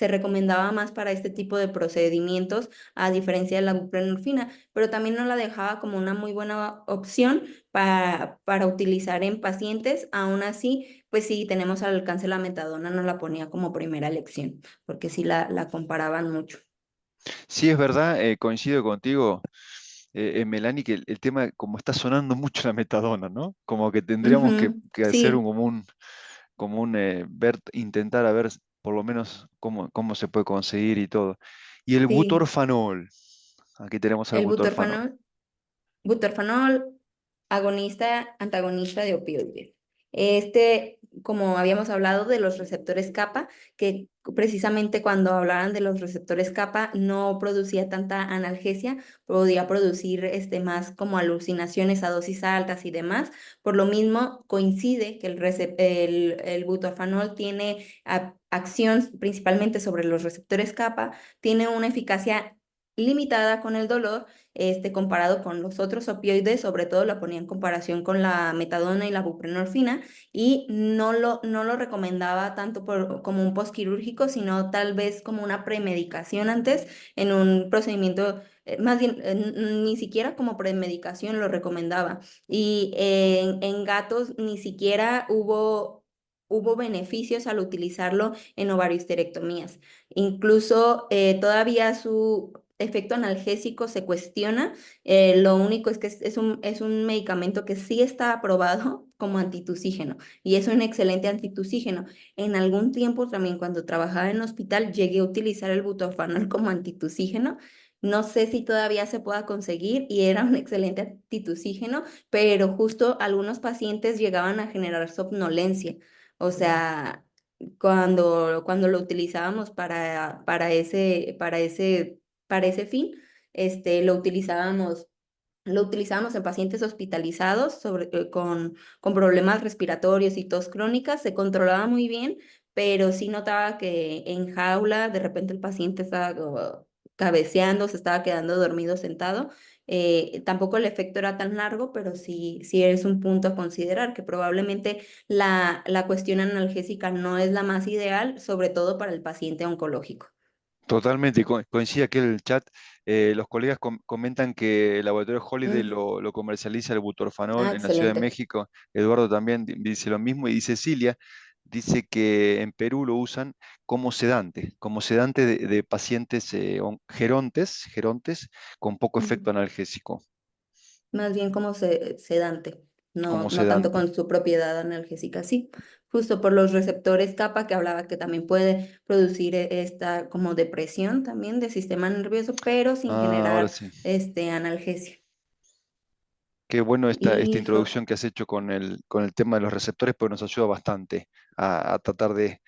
[SPEAKER 2] recomendaba más para este tipo de procedimientos a diferencia de la buprenorfina, pero también no la dejaba como una muy buena opción para utilizar en pacientes. Aún así, pues sí, tenemos al alcance la metadona, no la ponía como primera elección, porque sí la comparaban mucho.
[SPEAKER 1] Sí, es verdad, coincido contigo, Melanie, que el tema, como está sonando mucho la metadona, ¿no? Como que tendríamos
[SPEAKER 2] Ujú,
[SPEAKER 1] que hacer
[SPEAKER 2] sí,
[SPEAKER 1] intentar a ver por lo menos cómo se puede conseguir y todo. Y el
[SPEAKER 2] sí.
[SPEAKER 1] butorfanol, aquí tenemos al
[SPEAKER 2] El
[SPEAKER 1] butorfanol.
[SPEAKER 2] butorfanol, agonista, antagonista de opioides. Como habíamos hablado de los receptores kappa, que precisamente cuando hablaban de los receptores kappa no producía tanta analgesia, podía producir más como alucinaciones a dosis altas y demás. Por lo mismo, coincide que el butorfanol tiene acción principalmente sobre los receptores kappa, tiene una eficacia limitada con el dolor comparado con los otros opioides, sobre todo la ponía en comparación con la metadona y la buprenorfina, y no lo recomendaba tanto como un postquirúrgico, sino tal vez como una premedicación antes, en un procedimiento, más bien, ni siquiera como premedicación lo recomendaba. Y en gatos ni siquiera hubo beneficios al utilizarlo en ovariohisterectomías. Incluso todavía su efecto analgésico se cuestiona. Lo único es que es un medicamento que sí está aprobado como antitusígeno y es un excelente antitusígeno. En algún tiempo también cuando trabajaba en hospital llegué a utilizar el butorfanol como antitusígeno. No sé si todavía se pueda conseguir y era un excelente antitusígeno, pero justo algunos pacientes llegaban a generar somnolencia. O sea, cuando lo utilizábamos para ese fin, lo utilizábamos en pacientes hospitalizados con problemas respiratorios y tos crónica, se controlaba muy bien, pero sí notaba que en jaula de repente el paciente estaba como cabeceando, se estaba quedando dormido sentado Tampoco el efecto era tan largo, pero sí es un punto a considerar, que probablemente la cuestión analgésica no es la más ideal, sobre todo para el paciente oncológico.
[SPEAKER 1] Totalmente, coincide aquí el chat. Los colegas comentan que el laboratorio Holiday
[SPEAKER 2] Mm.
[SPEAKER 1] lo comercializa el butorfanol
[SPEAKER 2] Ah,
[SPEAKER 1] en la Ciudad de
[SPEAKER 2] excelente.
[SPEAKER 1] México. Eduardo también dice lo mismo y Cecilia dice que en Perú lo usan como sedante de pacientes gerontes con poco
[SPEAKER 2] Ujú.
[SPEAKER 1] efecto analgésico,
[SPEAKER 2] Más bien como sedante,
[SPEAKER 1] como
[SPEAKER 2] no tanto
[SPEAKER 1] sedante.
[SPEAKER 2] con su propiedad analgésica, sí, justo por los receptores kappa que hablaba que también puede producir esta como depresión también del sistema nervioso, pero sin
[SPEAKER 1] Ah, ahora
[SPEAKER 2] generar
[SPEAKER 1] sí.
[SPEAKER 2] analgesia.
[SPEAKER 1] Qué bueno esta
[SPEAKER 2] Y
[SPEAKER 1] introducción que has hecho con el tema de los receptores, porque nos ayuda bastante a tratar de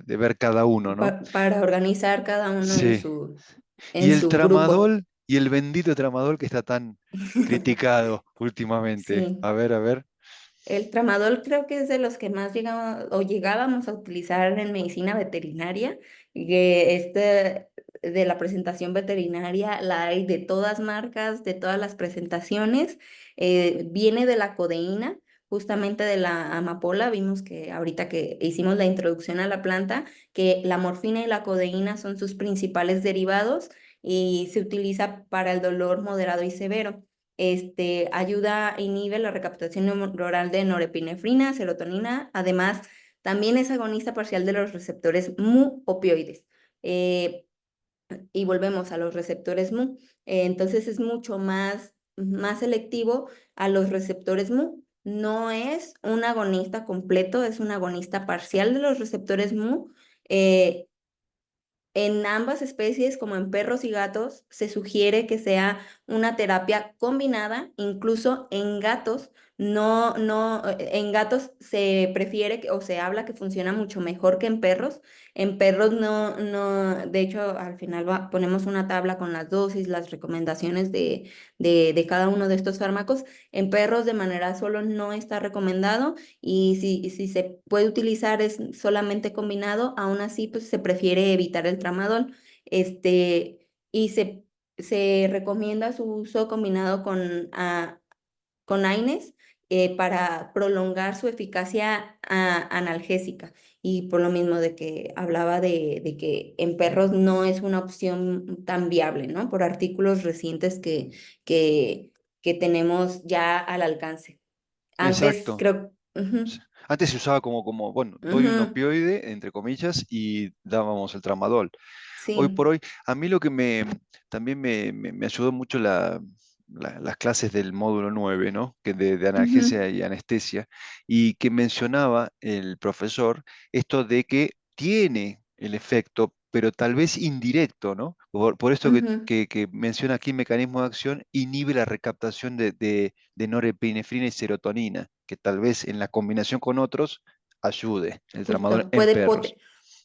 [SPEAKER 1] ver cada uno, ¿no?
[SPEAKER 2] para organizar cada uno
[SPEAKER 1] Sí. Y
[SPEAKER 2] en
[SPEAKER 1] el
[SPEAKER 2] su grupo.
[SPEAKER 1] tramadol, y el bendito tramadol que está tan criticado últimamente.
[SPEAKER 2] Sí.
[SPEAKER 1] A ver.
[SPEAKER 2] El tramadol creo que es de los que más llegamos o llegábamos a utilizar en medicina veterinaria, y que de la presentación veterinaria la hay de todas marcas, de todas las presentaciones, viene de la codeína, justamente de la amapola. Vimos que ahorita que hicimos la introducción a la planta, que la morfina y la codeína son sus principales derivados y se utiliza para el dolor moderado y severo. Ayuda, inhibe la recaptación neuronal de norepinefrina, serotonina. Además, también es agonista parcial de los receptores mu opioides. Eh, y volvemos a los receptores mu. Entonces es mucho más selectivo a los receptores mu. No es un agonista completo, es un agonista parcial de los receptores mu. Eh, en ambas especies, como en perros y gatos, se sugiere que sea una terapia combinada, incluso en gatos. En gatos se prefiere o se habla que funciona mucho mejor que en perros. En perros no, de hecho, al final ponemos una tabla con las dosis, las recomendaciones de cada uno de estos fármacos. En perros de manera solo no está recomendado y si se puede utilizar es solamente combinado, aún así pues se prefiere evitar el tramadol. Y se recomienda su uso combinado con AINES para prolongar su eficacia analgésica. Y por lo mismo de que hablaba de que en perros no es una opción tan viable, ¿no? Por artículos recientes que, que tenemos ya al alcance. Antes
[SPEAKER 1] Exacto.
[SPEAKER 2] creo.
[SPEAKER 1] Sí.
[SPEAKER 2] Ujú.
[SPEAKER 1] Antes se usaba bueno, doy un
[SPEAKER 2] Ujú.
[SPEAKER 1] opioide, entre comillas, y dábamos el tramadol. Hoy por
[SPEAKER 2] Sí.
[SPEAKER 1] hoy, a mí lo que también me ayudó mucho las clases del módulo 9, ¿no? Que de analgesia
[SPEAKER 2] Ujú,
[SPEAKER 1] y anestesia, y que mencionaba el profesor esto de que tiene el efecto, pero tal vez indirecto, ¿no? Por esto
[SPEAKER 2] ujú.
[SPEAKER 1] que menciona aquí mecanismo de acción, inhibe la recaptación de norepinefrina y serotonina, que tal vez en la combinación con otros ayude el tramador
[SPEAKER 2] Justo,
[SPEAKER 1] en perros.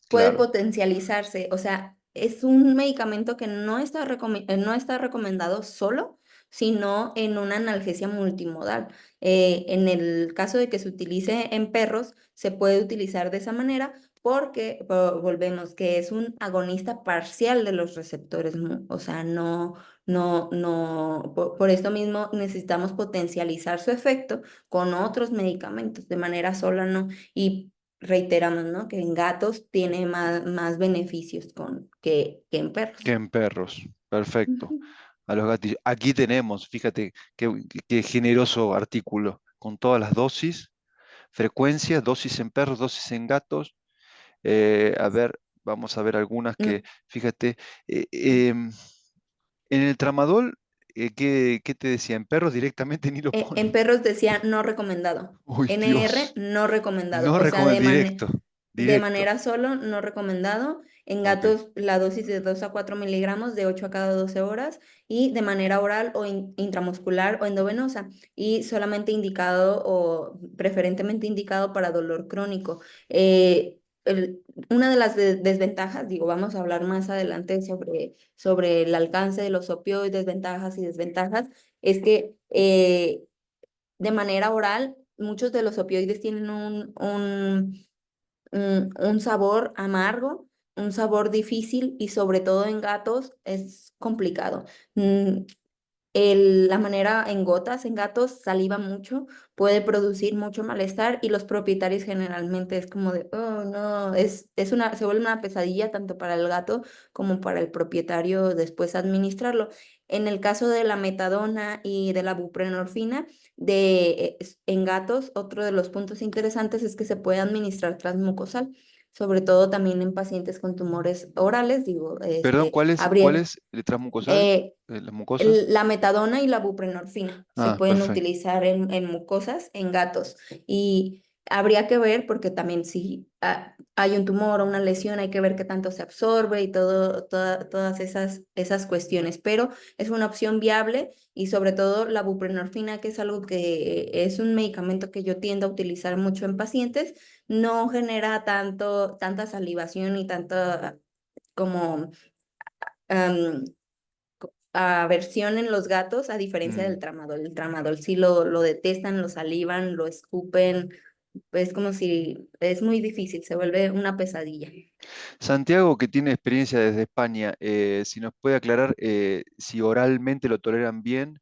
[SPEAKER 2] puede
[SPEAKER 1] Claro.
[SPEAKER 2] potencializarse. O sea, es un medicamento que no está recomendado solo, sino en una analgesia multimodal. En el caso de que se utilice en perros, se puede utilizar de esa manera porque volvemos que es un agonista parcial de los receptores mu. O sea, no, por esto mismo necesitamos potencializar su efecto con otros medicamentos, de manera sola no. Y reiteramos, ¿no? Que en gatos tiene más beneficios que en
[SPEAKER 1] Que
[SPEAKER 2] perros.
[SPEAKER 1] en perros. Perfecto.
[SPEAKER 2] Ujú,
[SPEAKER 1] A los gatillos. Aquí tenemos, fíjate qué generoso artículo, con todas las dosis, frecuencias, dosis en perros, dosis en gatos. A ver, vamos a ver algunas que,
[SPEAKER 2] mm.
[SPEAKER 1] fíjate, eh, em, en el tramadol, ¿qué te decía? En perros directamente ni lo
[SPEAKER 2] En
[SPEAKER 1] ponen.
[SPEAKER 2] perros decía no recomendado.
[SPEAKER 1] Uy,
[SPEAKER 2] NR
[SPEAKER 1] Dios.
[SPEAKER 2] no recomendado.
[SPEAKER 1] No
[SPEAKER 2] O sea,
[SPEAKER 1] directo,
[SPEAKER 2] de
[SPEAKER 1] directo.
[SPEAKER 2] manera solo no recomendado. En
[SPEAKER 1] Ok.
[SPEAKER 2] gatos la dosis de 2 a 4 miligramos de 8 a cada 12 horas y de manera oral o intramuscular o endovenosa y solamente indicado o preferentemente indicado para dolor crónico. Una de las desventajas, digo, vamos a hablar más adelante sobre el alcance de los opioides, ventajas y desventajas, es que de manera oral muchos de los opioides tienen un sabor amargo, un sabor difícil y sobre todo en gatos es complicado. la manera en gotas, en gatos, saliva mucho, puede producir mucho malestar y los propietarios generalmente es como de, oh no, se vuelve una pesadilla tanto para el gato como para el propietario después administrarlo. En el caso de la metadona y de la buprenorfina, en gatos, otro de los puntos interesantes es que se puede administrar transmucosal, sobre todo también en pacientes con tumores orales, digo,
[SPEAKER 1] Perdón, cuál
[SPEAKER 2] habría,
[SPEAKER 1] es el transmucosal?
[SPEAKER 2] eh,
[SPEAKER 1] ¿Las mucosas?
[SPEAKER 2] la metadona y la buprenorfina se
[SPEAKER 1] Ah,
[SPEAKER 2] pueden
[SPEAKER 1] perfecto.
[SPEAKER 2] utilizar en mucosas, en gatos. Y habría que ver, porque también si hay un tumor o una lesión, hay que ver qué tanto se absorbe y todas esas cuestiones. Pero es una opción viable y sobre todo la buprenorfina, que es algo que es un medicamento que yo tiendo a utilizar mucho en pacientes, no genera tanta salivación y tanta como am, aversión en los gatos, a diferencia
[SPEAKER 1] Mm.
[SPEAKER 2] del tramadol. El tramadol sí lo detestan, lo salivan, lo escupen, es como si es muy difícil, se vuelve una pesadilla.
[SPEAKER 1] Santiago, que tiene experiencia desde España, si nos puede aclarar si oralmente lo toleran bien,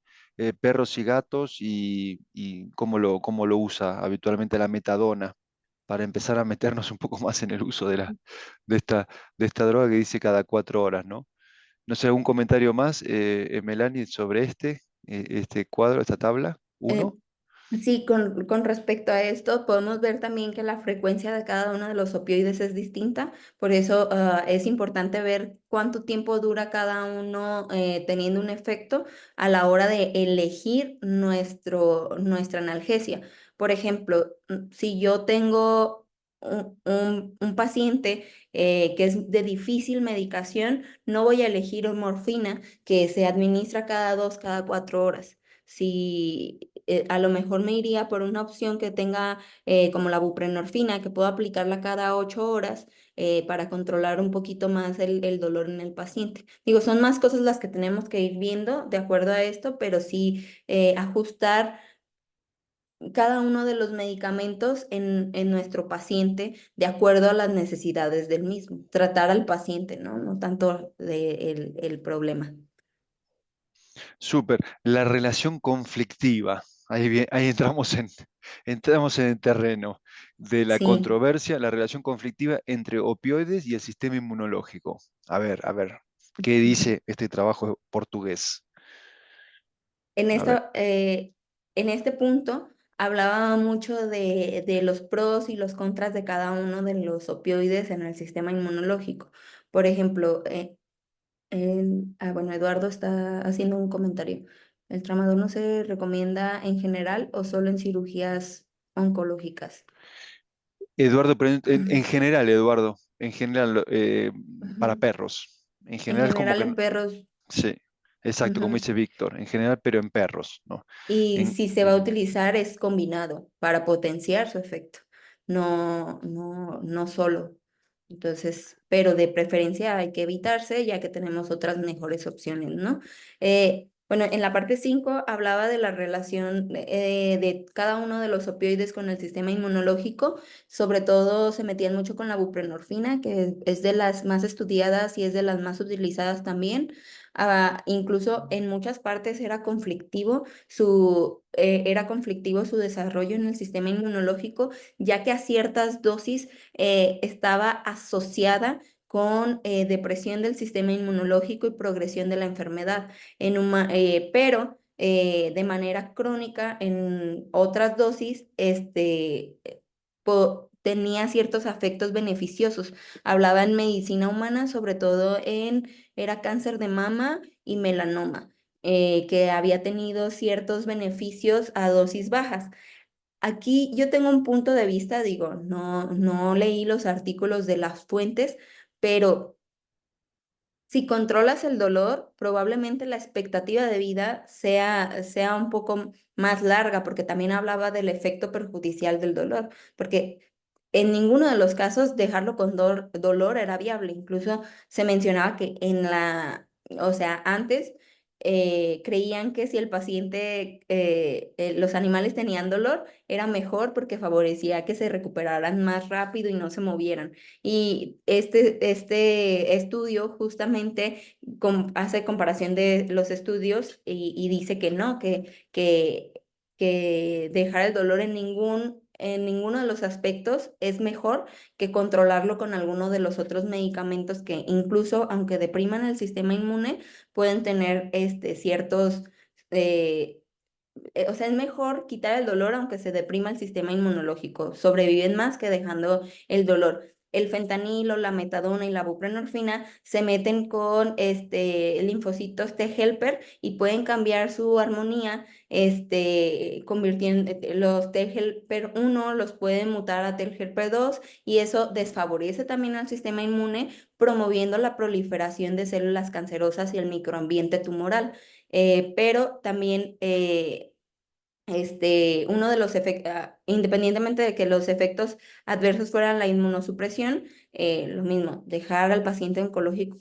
[SPEAKER 1] perros y gatos, y cómo lo usa habitualmente la metadona, para empezar a meternos un poco más en el uso de esta, de esta droga que dice cada 4 horas, ¿no? No sé, ¿algún comentario más, Melanie, sobre este cuadro, esta tabla?
[SPEAKER 2] Eh,
[SPEAKER 1] ¿Uno?
[SPEAKER 2] Sí, con respecto a esto, podemos ver también que la frecuencia de cada uno de los opioides es distinta, por eso es importante ver cuánto tiempo dura cada uno teniendo un efecto a la hora de elegir nuestra analgesia. Por ejemplo, si yo tengo un paciente que es de difícil medicación, no voy a elegir morfina que se administra cada 2, cada 4 horas. Si a lo mejor me iría por una opción que tenga como la buprenorfina, que puedo aplicarla cada 8 horas para controlar un poquito más el dolor en el paciente. Digo, son más cosas las que tenemos que ir viendo de acuerdo a esto, pero sí ajustar cada uno de los medicamentos en nuestro paciente de acuerdo a las necesidades del mismo. Tratar al paciente, ¿no? No tanto el problema.
[SPEAKER 1] Súper. La relación conflictiva. Ahí entramos en el terreno de la
[SPEAKER 2] Sí.
[SPEAKER 1] controversia, la relación conflictiva entre opioides y el sistema inmunológico. A ver, ¿qué dice este trabajo portugués?
[SPEAKER 2] En
[SPEAKER 1] A ver.
[SPEAKER 2] en este punto hablaba mucho de los pros y los contras de cada uno de los opioides en el sistema inmunológico. Por ejemplo, bueno, Eduardo está haciendo un comentario. ¿El tramadol no se recomienda en general o solo en cirugías oncológicas?
[SPEAKER 1] Eduardo, pero
[SPEAKER 2] Ujú,
[SPEAKER 1] en general, Eduardo, en general, para
[SPEAKER 2] ujú.
[SPEAKER 1] perros. En
[SPEAKER 2] En
[SPEAKER 1] general, como
[SPEAKER 2] general
[SPEAKER 1] que,
[SPEAKER 2] en perros.
[SPEAKER 1] sí, exacto, como
[SPEAKER 2] Ujú.
[SPEAKER 1] dice Víctor, en general, pero en perros, ¿no?
[SPEAKER 2] Y
[SPEAKER 1] En,
[SPEAKER 2] si se va a
[SPEAKER 1] ujú.
[SPEAKER 2] utilizar es combinado para potenciar su efecto, no solo. Entonces, pero de preferencia hay que evitarse ya que tenemos otras mejores opciones, ¿no? Bueno, en la parte 5 hablaba de la relación de cada uno de los opioides con el sistema inmunológico, sobre todo se metían mucho con la buprenorfina, que es de las más estudiadas y es de las más utilizadas también. Incluso en muchas partes era conflictivo su desarrollo en el sistema inmunológico, ya que a ciertas dosis estaba asociada con depresión del sistema inmunológico y progresión de la enfermedad, pero de manera crónica en otras dosis tenía ciertos efectos beneficiosos. Hablaba en medicina humana, sobre todo era cáncer de mama y melanoma, que había tenido ciertos beneficios a dosis bajas. Aquí yo tengo un punto de vista, digo, no leí los artículos de las fuentes, pero si controlas el dolor, probablemente la expectativa de vida sea un poco más larga, porque también hablaba del efecto perjudicial del dolor, porque en ninguno de los casos dejarlo con dolor era viable. Incluso se mencionaba que o sea, antes creían que si el paciente, los animales tenían dolor, era mejor porque favorecía que se recuperaran más rápido y no se movieran. Y este estudio justamente hace comparación de los estudios y dice que no, que dejar el dolor en ninguno de los aspectos es mejor que controlarlo con alguno de los otros medicamentos que incluso aunque depriman el sistema inmune, pueden tener ciertos, eh, o sea, es mejor quitar el dolor aunque se deprima el sistema inmunológico. Sobreviven más que dejando el dolor. El fentanilo, la metadona y la buprenorfina se meten con linfocitos T helper y pueden cambiar su armonía, convirtiendo los T helper 1 los pueden mutar a T helper 2 y eso desfavorece también al sistema inmune, promoviendo la proliferación de células cancerosas y el microambiente tumoral. Pero también uno de los efectos, independientemente de que los efectos adversos fueran la inmunosupresión, lo mismo, dejar al paciente oncológico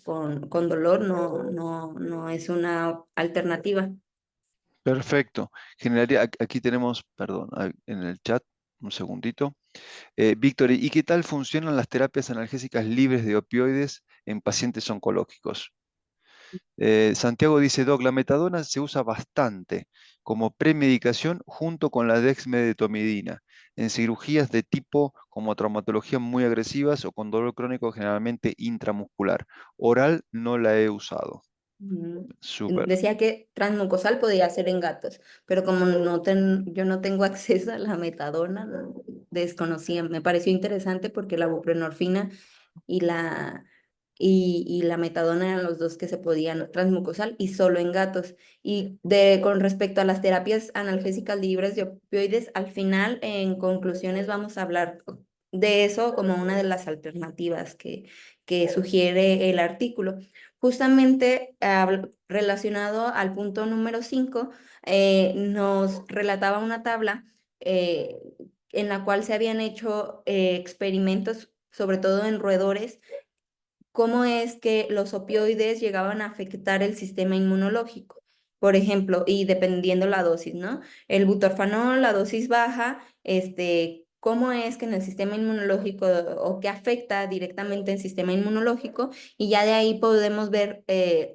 [SPEAKER 2] con dolor no es una alternativa.
[SPEAKER 1] Perfecto. Aquí tenemos, perdón, en el chat, un segundito. Víctor, ¿y qué tal funcionan las terapias analgésicas libres de opioides en pacientes oncológicos? Santiago dice, Doc, la metadona se usa bastante como premedicación junto con la dexmedetomidina en cirugías de tipo como traumatología muy agresivas o con dolor crónico generalmente intramuscular. Oral no la he usado.
[SPEAKER 2] Ujú.
[SPEAKER 1] Súper.
[SPEAKER 2] Decía que transmucosal podía ser en gatos, pero como yo no tengo acceso a la metadona, desconocía. Me pareció interesante porque la buprenorfina y y la metadona eran los dos que se podían transmucosal y solo en gatos. Con respecto a las terapias analgésicas libres de opioides, al final, en conclusiones, vamos a hablar de eso como una de las alternativas que sugiere el artículo. Justamente relacionado al punto número 5, nos relataba una tabla eh, en la cual se habían hecho experimentos, sobre todo en roedores, cómo es que los opioides llegaban a afectar el sistema inmunológico. Por ejemplo, y dependiendo la dosis, ¿no? El butorfanol, la dosis baja, cómo es que en el sistema inmunológico o que afecta directamente el sistema inmunológico y ya de ahí podemos ver,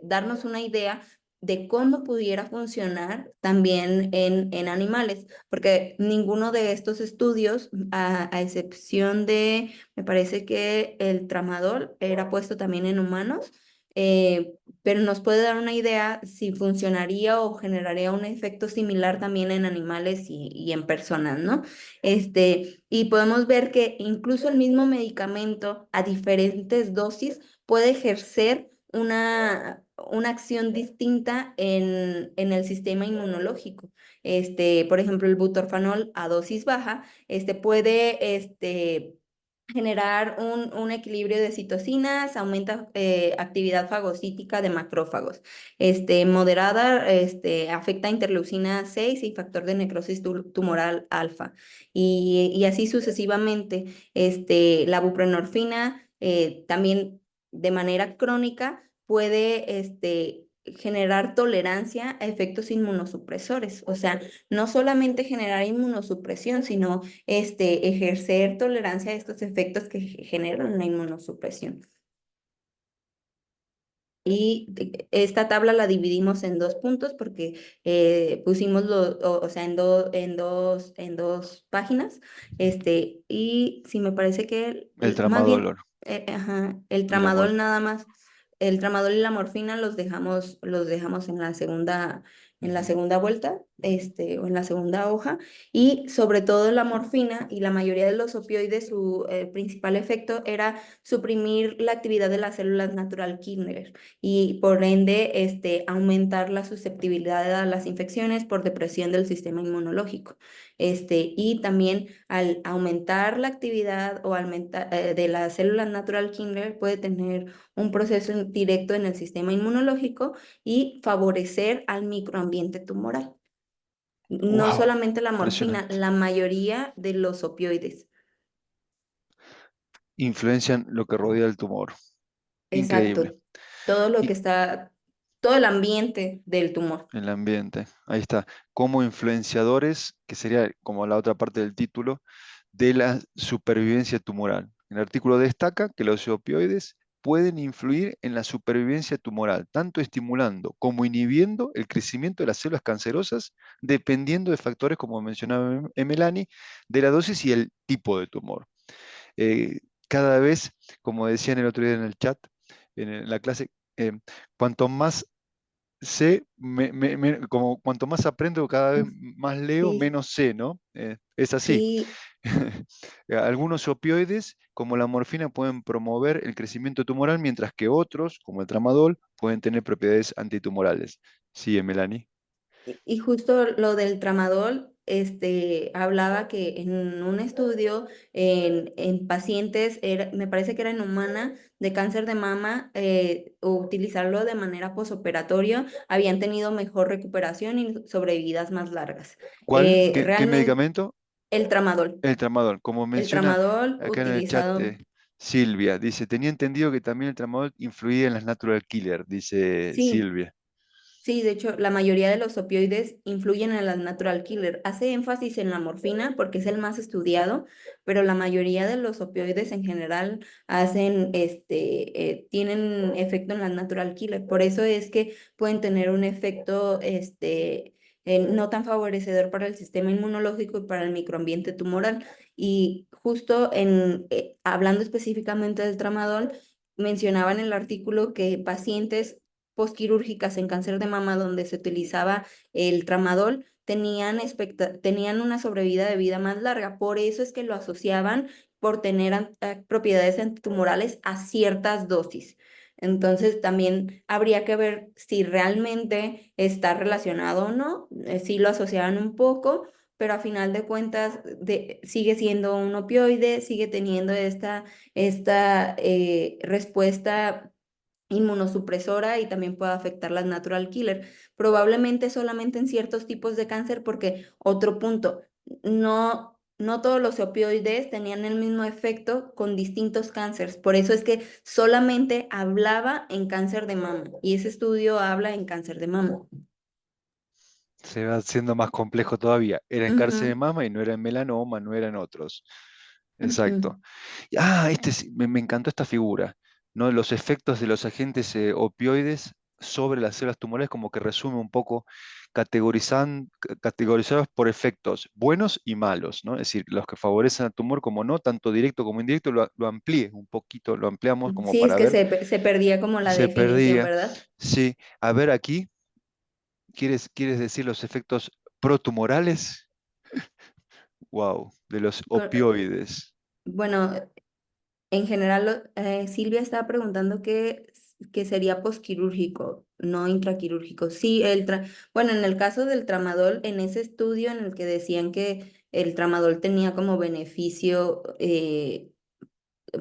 [SPEAKER 2] darnos una idea de cómo pudiera funcionar también en animales, porque ninguno de estos estudios, a excepción de me parece que el tramadol era puesto también en humanos, pero nos puede dar una idea si funcionaría o generaría un efecto similar también en animales y en personas, ¿no? Y podemos ver que incluso el mismo medicamento a diferentes dosis puede ejercer una acción distinta en el sistema inmunológico. Por ejemplo, el butorfanol a dosis baja, puede, generar un equilibrio de citocinas, aumenta actividad fagocítica de macrófagos. Moderada, afecta interleucina 6 y factor de necrosis tumoral alfa. Y así sucesivamente. La buprenorfina también de manera crónica puede generar tolerancia a efectos inmunosupresores. O sea, no solamente generar inmunosupresión, sino ejercer tolerancia a estos efectos que generan la inmunosupresión. Esta tabla la dividimos en dos puntos porque pusimos o sea, en dos páginas. Y sí, me parece que
[SPEAKER 1] El
[SPEAKER 2] más bien,
[SPEAKER 1] tramadol
[SPEAKER 2] ajá, el
[SPEAKER 1] y la
[SPEAKER 2] tramadol
[SPEAKER 1] muerte.
[SPEAKER 2] nada más, el tramadol y la morfina los dejamos en la
[SPEAKER 1] Ujú.
[SPEAKER 2] segunda vuelta, o en la segunda hoja. Y sobre todo la morfina y la mayoría de los opioides, su principal efecto era suprimir la actividad de las células natural killer y por ende aumentar la susceptibilidad a las infecciones por depresión del sistema inmunológico. Y también al aumentar la actividad o aumentar de las células natural killer puede tener un proceso directo en el sistema inmunológico y favorecer al microambiente tumoral. No
[SPEAKER 1] ¡Wow!
[SPEAKER 2] solamente la morfina,
[SPEAKER 1] Impresionante.
[SPEAKER 2] la mayoría de los opioides.
[SPEAKER 1] Influencian lo que rodea el tumor. Increíble.
[SPEAKER 2] Exacto. Todo lo que
[SPEAKER 1] Y
[SPEAKER 2] está. todo el ambiente del tumor.
[SPEAKER 1] El ambiente, ahí está, como influenciadores, que sería como la otra parte del título, de la supervivencia tumoral. El artículo destaca que los opioides pueden influir en la supervivencia tumoral, tanto estimulando como inhibiendo el crecimiento de las células cancerosas, dependiendo de factores, como mencionaba Melanie, de la dosis y el tipo de tumor. Cada vez, como decían el otro día en el chat, la clase, cuanto más sé, como cuanto más aprendo, cada vez más leo,
[SPEAKER 2] Sí,
[SPEAKER 1] menos sé, ¿no? Es así.
[SPEAKER 2] sí.
[SPEAKER 1] Algunos opioides, como la morfina, pueden promover el crecimiento tumoral, mientras que otros, como el tramadol, pueden tener propiedades antitumorales. Sí, Melanie.
[SPEAKER 2] Y justo lo del tramadol, hablaba que en un estudio en pacientes, me parece que era en humana, de cáncer de mama, utilizarlo de manera posoperatoria, habían tenido mejor recuperación y sobrevividas más largas.
[SPEAKER 1] ¿Cuál? ¿Qué
[SPEAKER 2] Realmente,
[SPEAKER 1] medicamento?
[SPEAKER 2] el tramadol.
[SPEAKER 1] El tramadol. Como
[SPEAKER 2] El
[SPEAKER 1] menciona
[SPEAKER 2] tramadol
[SPEAKER 1] acá en el chat
[SPEAKER 2] utilizado,
[SPEAKER 1] Silvia, dice, tenía entendido que también el tramadol influía en las natural killer, dice
[SPEAKER 2] sí.
[SPEAKER 1] Silvia.
[SPEAKER 2] Sí, de hecho, la mayoría de los opioides influyen en las natural killer. Hace énfasis en la morfina porque es el más estudiado, pero la mayoría de los opioides en general tienen efecto en las natural killer. Por eso es que pueden tener un efecto, no tan favorecedor para el sistema inmunológico y para el microambiente tumoral. Y justo hablando específicamente del tramadol, mencionaba en el artículo que pacientes postquirúrgicas en cáncer de mama donde se utilizaba el tramadol tenían una sobrevida de vida más larga. Por eso es que lo asociaban por tener propiedades antitumorales a ciertas dosis. Entonces también habría que ver si realmente está relacionado o no. Sí lo asociaban un poco, pero a final de cuentas sigue siendo un opioide, sigue teniendo esta respuesta inmunosupresora y también puede afectar las natural killer. Probablemente solamente en ciertos tipos de cáncer, porque otro punto, no todos los opioides tenían el mismo efecto con distintos cánceres. Por eso es que solamente hablaba en cáncer de mama y ese estudio habla en cáncer de mama.
[SPEAKER 1] Se va haciendo más complejo todavía. Era en cáncer de
[SPEAKER 2] Ujú,
[SPEAKER 1] mama y no era en melanoma, no eran otros.
[SPEAKER 2] ujú.
[SPEAKER 1] Exacto. Me encantó esta figura, ¿no? Los efectos de los agentes opioides sobre las células tumorales, como que resume un poco categorizados por efectos buenos y malos, ¿no? Es decir, los que favorecen al tumor, como no, tanto directo como indirecto, lo amplíe un poquito, lo ampliamos como
[SPEAKER 2] Sí, es
[SPEAKER 1] para
[SPEAKER 2] que
[SPEAKER 1] ver.
[SPEAKER 2] se perdía como la
[SPEAKER 1] Se
[SPEAKER 2] definición,
[SPEAKER 1] perdía.
[SPEAKER 2] ¿verdad?
[SPEAKER 1] Sí, a ver aquí, ¿quieres decir los efectos protumorales? Wow, de los
[SPEAKER 2] Co-
[SPEAKER 1] opioides.
[SPEAKER 2] Bueno, en general, Silvia estaba preguntando qué sería posquirúrgico, no intraquirúrgico. Sí, bueno, en el caso del tramadol, en ese estudio en el que decían que el tramadol tenía como beneficio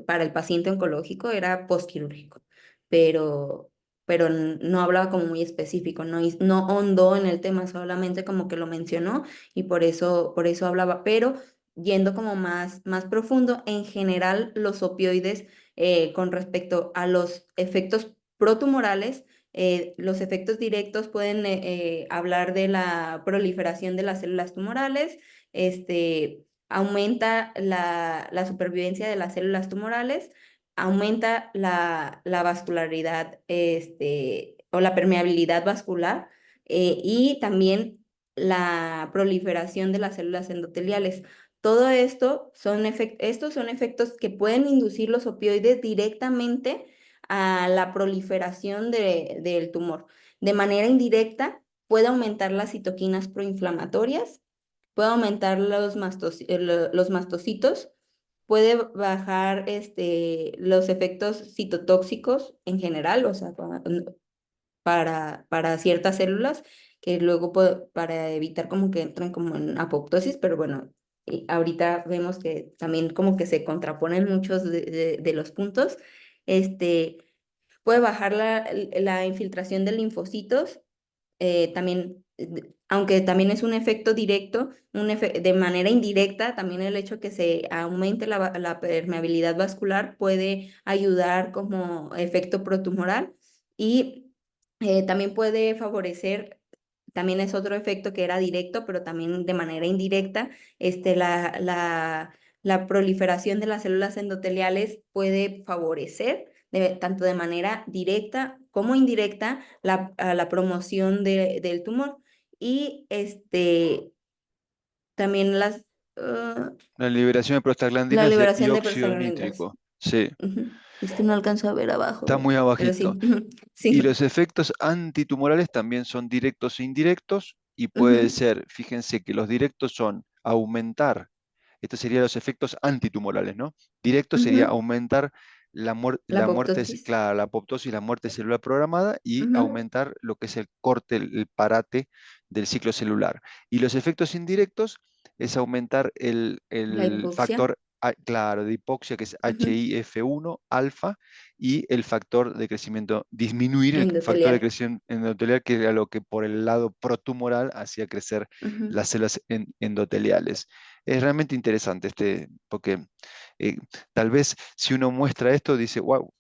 [SPEAKER 2] para el paciente oncológico, era posquirúrgico, pero, pero no hablaba como muy específico, no hondó en el tema, solamente como que lo mencionó y por eso hablaba, pero yendo como más profundo, en general los opioides con respecto a los efectos protumorales, los efectos directos pueden hablar de la proliferación de las células tumorales, aumenta la supervivencia de las células tumorales, aumenta la vascularidad, o la permeabilidad vascular, y también la proliferación de las células endoteliales. Todo esto estos son efectos que pueden inducir los opioides directamente a la proliferación del tumor. De manera indirecta, puede aumentar las citoquinas proinflamatorias, puede aumentar los mastocitos, puede bajar los efectos citotóxicos en general, o sea, para ciertas células, que luego para evitar como que entren como en apoptosis, pero bueno, y ahorita vemos que también como que se contraponen muchos de los puntos. Este, puede bajar la infiltración de linfocitos, también, aunque también es un efecto directo, de manera indirecta, también el hecho que se aumente la permeabilidad vascular puede ayudar como efecto protumoral. Y También puede favorecer, también es otro efecto que era directo, pero también de manera indirecta, la proliferación de las células endoteliales puede favorecer tanto de manera directa como indirecta a la promoción del tumor. Y también ah,
[SPEAKER 1] La liberación de
[SPEAKER 2] la
[SPEAKER 1] prostaglandinas y
[SPEAKER 2] liberación de
[SPEAKER 1] óxido
[SPEAKER 2] prostaglandinas.
[SPEAKER 1] nítrico. Sí,
[SPEAKER 2] Ujú. Es que no alcanzo a ver
[SPEAKER 1] está
[SPEAKER 2] abajo,
[SPEAKER 1] muy
[SPEAKER 2] pero
[SPEAKER 1] abajito.
[SPEAKER 2] sí,
[SPEAKER 1] Y
[SPEAKER 2] sí.
[SPEAKER 1] los efectos antitumorales también son directos e indirectos y puede
[SPEAKER 2] Ujú,
[SPEAKER 1] ser, fíjense que los directos son aumentar, estos serían los efectos antitumorales, ¿no? Directo sería
[SPEAKER 2] ujú.
[SPEAKER 1] aumentar
[SPEAKER 2] La
[SPEAKER 1] la muerte,
[SPEAKER 2] apoptosis.
[SPEAKER 1] claro, la apoptosis, la muerte celular programada y
[SPEAKER 2] Ujú.
[SPEAKER 1] aumentar lo que es el corte, el parate del ciclo celular. Y los efectos indirectos es aumentar
[SPEAKER 2] La
[SPEAKER 1] el
[SPEAKER 2] hipoxia.
[SPEAKER 1] factor, claro, de hipoxia, que es
[SPEAKER 2] Ujú.
[SPEAKER 1] HIF1 alfa, y el factor de crecimiento, disminuir el factor de
[SPEAKER 2] Endotelial.
[SPEAKER 1] crecimiento endotelial, que era lo que por el lado protumoral hacía crecer
[SPEAKER 2] Ujú.
[SPEAKER 1] las células endoteliales. Es realmente interesante porque eh, tal vez si uno muestra esto, dice, wow,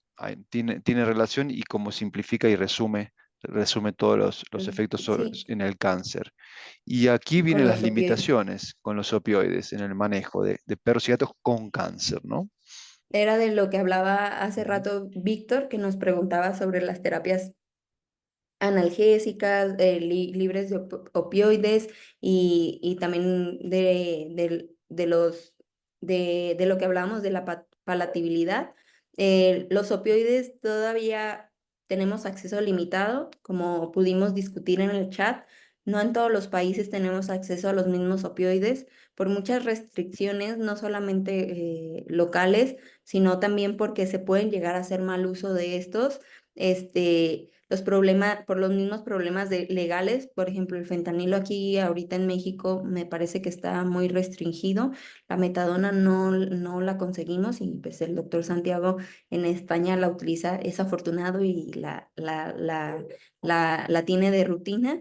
[SPEAKER 1] tiene relación y como simplifica y resume todos los efectos
[SPEAKER 2] Sí,
[SPEAKER 1] en el cáncer. Y aquí
[SPEAKER 2] con
[SPEAKER 1] vienen las
[SPEAKER 2] los opioides.
[SPEAKER 1] limitaciones con los opioides en el manejo de perros y gatos con cáncer, ¿no?
[SPEAKER 2] Era de lo que hablaba hace
[SPEAKER 1] Ujú.
[SPEAKER 2] rato Víctor, que nos preguntaba sobre las terapias analgésicas, libres de opioides y también de lo que hablábamos de la palatabilidad. Los opioides todavía tenemos acceso limitado, como pudimos discutir en el chat. No en todos los países tenemos acceso a los mismos opioides por muchas restricciones, no solamente locales, sino también porque se pueden llegar a hacer mal uso de estos los problemas, por los mismos problemas legales, por ejemplo, el fentanilo aquí ahorita en México me parece que está muy restringido, la metadona no la conseguimos y pues el doctor Santiago en España la utiliza, es afortunado y la tiene de rutina.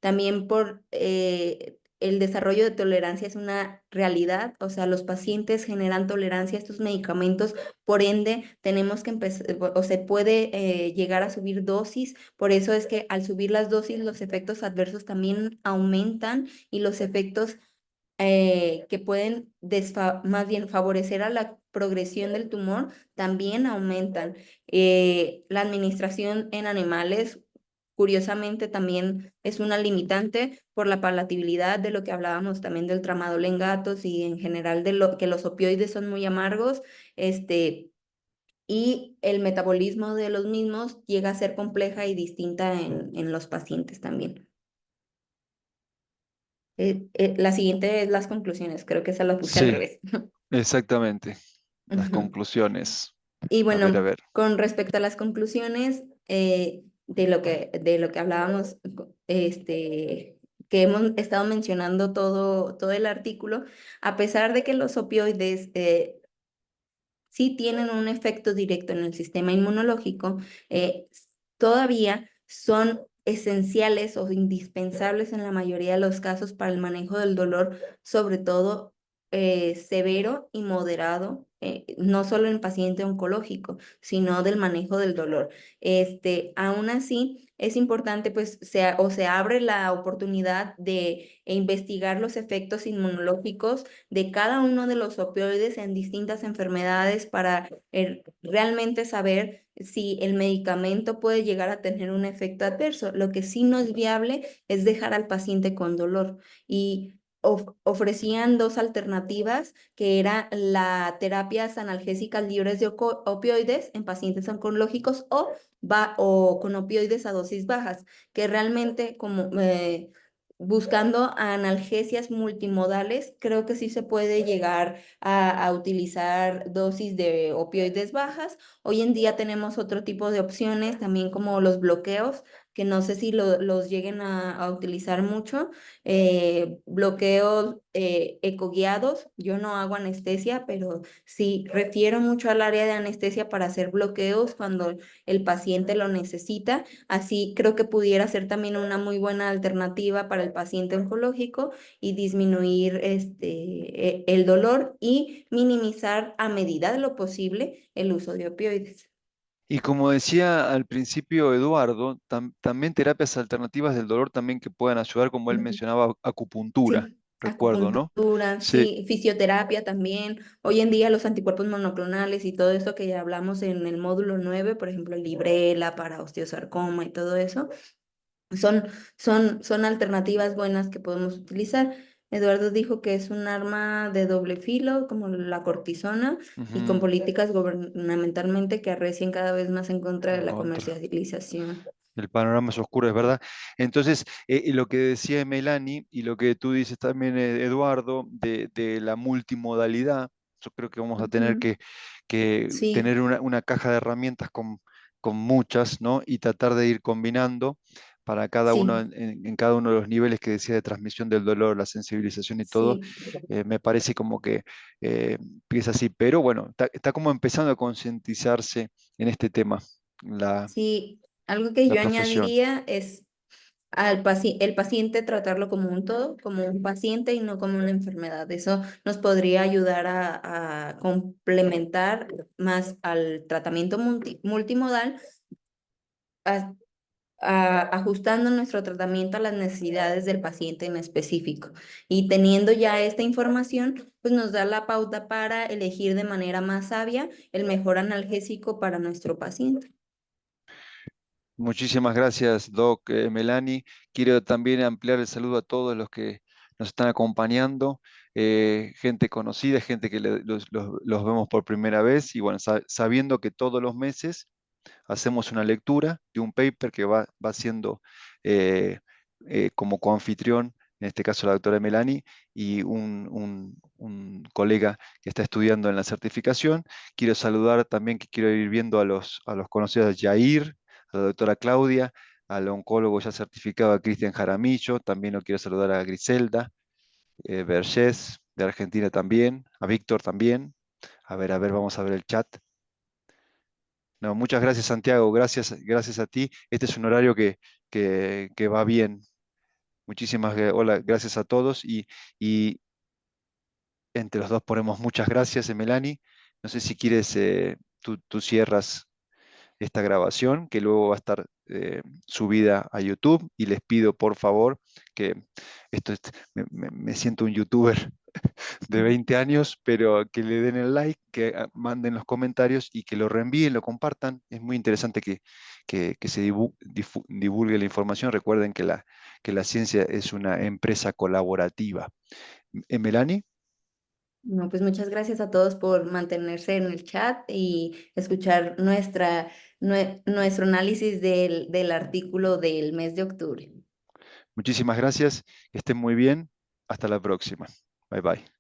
[SPEAKER 2] También por el desarrollo de tolerancia es una realidad, o sea, los pacientes generan tolerancia a estos medicamentos, por ende, tenemos que empezar, o se puede llegar a subir dosis, por eso es que al subir las dosis los efectos adversos también aumentan y los efectos que pueden más bien favorecer a la progresión del tumor también aumentan. La administración en animales, curiosamente, también es una limitante por la palatabilidad de lo que hablábamos también del tramadol en gatos y en general de lo que los opioides son muy amargos. Y el metabolismo de los mismos llega a ser compleja y distinta en los pacientes también. La siguiente es las conclusiones, creo que esa la puse al
[SPEAKER 1] Sí,
[SPEAKER 2] revés.
[SPEAKER 1] exactamente. Las
[SPEAKER 2] Ujú.
[SPEAKER 1] conclusiones.
[SPEAKER 2] Y
[SPEAKER 1] A
[SPEAKER 2] bueno,
[SPEAKER 1] ver.
[SPEAKER 2] con respecto a las conclusiones de lo que hablábamos, que hemos estado mencionando todo el artículo, a pesar de que los opioides sí tienen un efecto directo en el sistema inmunológico, eh, todavía son esenciales o indispensables en la mayoría de los casos para el manejo del dolor, sobre todo severo y moderado, no solo en paciente oncológico, sino del manejo del dolor. Aún así, es importante, pues, se abre la oportunidad de investigar los efectos inmunológicos de cada uno de los opioides en distintas enfermedades para realmente saber si el medicamento puede llegar a tener un efecto adverso. Lo que sí no es viable es dejar al paciente con dolor. Y ofrecían dos alternativas, que era la terapias analgésicas libres de opioides en pacientes oncológicos o con opioides a dosis bajas, que realmente como buscando analgesias multimodales, creo que sí se puede llegar a utilizar dosis de opioides bajas. Hoy en día tenemos otro tipo de opciones, también como los bloqueos, que no sé si los lleguen a utilizar mucho. Bloqueos ecoguiados. Yo no hago anestesia, pero sí refiero mucho al área de anestesia para hacer bloqueos cuando el paciente lo necesita. Así creo que pudiera ser también una muy buena alternativa para el paciente oncológico y disminuir el dolor y minimizar a medida de lo posible el uso de opioides.
[SPEAKER 1] Y como decía al principio Eduardo, también terapias alternativas del dolor también que puedan ayudar, como él
[SPEAKER 2] Ujú.
[SPEAKER 1] mencionaba, acupuntura,
[SPEAKER 2] Sí,
[SPEAKER 1] recuerdo, ¿no?
[SPEAKER 2] acupuntura,
[SPEAKER 1] Sí.
[SPEAKER 2] sí, fisioterapia también. Hoy en día los anticuerpos monoclonales y todo eso que ya hablamos en el módulo 9, por ejemplo, el Librela para osteosarcoma y todo eso, son, son alternativas buenas que podemos utilizar. Eduardo dijo que es un arma de doble filo, como la cortisona, y con
[SPEAKER 1] Ujú.
[SPEAKER 2] políticas gubernamentalmente que arrecien cada vez más en contra de
[SPEAKER 1] En
[SPEAKER 2] la
[SPEAKER 1] contra.
[SPEAKER 2] comercialización.
[SPEAKER 1] El panorama es oscuro, es verdad. Entonces, lo que decía Melanie y lo que tú dices también, Eduardo, de la multimodalidad, yo creo que vamos a tener
[SPEAKER 2] Ujú.
[SPEAKER 1] que
[SPEAKER 2] Sí,
[SPEAKER 1] tener una caja de herramientas con muchas, ¿no? Y tratar de ir combinando para cada uno,
[SPEAKER 2] sí,
[SPEAKER 1] en cada uno de los niveles que decía de transmisión del dolor, la sensibilización y todo.
[SPEAKER 2] sí.
[SPEAKER 1] Me parece como que empieza así, pero bueno, está como empezando a concientizarse en este tema, la,
[SPEAKER 2] Sí, algo que
[SPEAKER 1] la
[SPEAKER 2] yo
[SPEAKER 1] profesión.
[SPEAKER 2] añadiría es el paciente tratarlo como un todo, como un paciente y no como una enfermedad. Eso nos podría ayudar a complementar más al tratamiento multimodal, a- ajustando nuestro tratamiento a las necesidades del paciente en específico. Y teniendo ya esta información, pues nos da la pauta para elegir de manera más sabia el mejor analgésico para nuestro paciente.
[SPEAKER 1] Muchísimas gracias, Doc, Melanie. Quiero también ampliar el saludo a todos los que nos están acompañando, gente conocida, gente que los vemos por primera vez y bueno, sabiendo que todos los meses hacemos una lectura de un paper que va siendo como coanfitrión, en este caso la doctora Melanie, y un colega que está estudiando en la certificación. Quiero saludar también, que quiero ir viendo a los conocidos, Jair, a la doctora Claudia, al oncólogo ya certificado, a Cristian Jaramillo, también lo quiero saludar a Griselda, Vergés, de Argentina también, a Víctor también. A ver, vamos a ver el chat. No, muchas gracias, Santiago. Gracias a ti. Este es un horario que va bien. Muchísimas hola, gracias a todos. Y entre los dos ponemos muchas gracias, Melanie. No sé si quieres, tú cierras esta grabación, que luego va a estar subida a YouTube. Y les pido, por favor, que esto me siento un youtuber de 20 años, pero que le den el like, que manden los comentarios y que lo reenvíen, lo compartan. Es muy interesante que se divulgue la información. Recuerden que la ciencia es una empresa colaborativa. Melanie,
[SPEAKER 2] No, pues muchas gracias a todos por mantenerse en el chat y escuchar nuestro análisis del artículo del mes de octubre.
[SPEAKER 1] muchísimas gracias. Que estén muy bien. Hasta la próxima. Bye bye.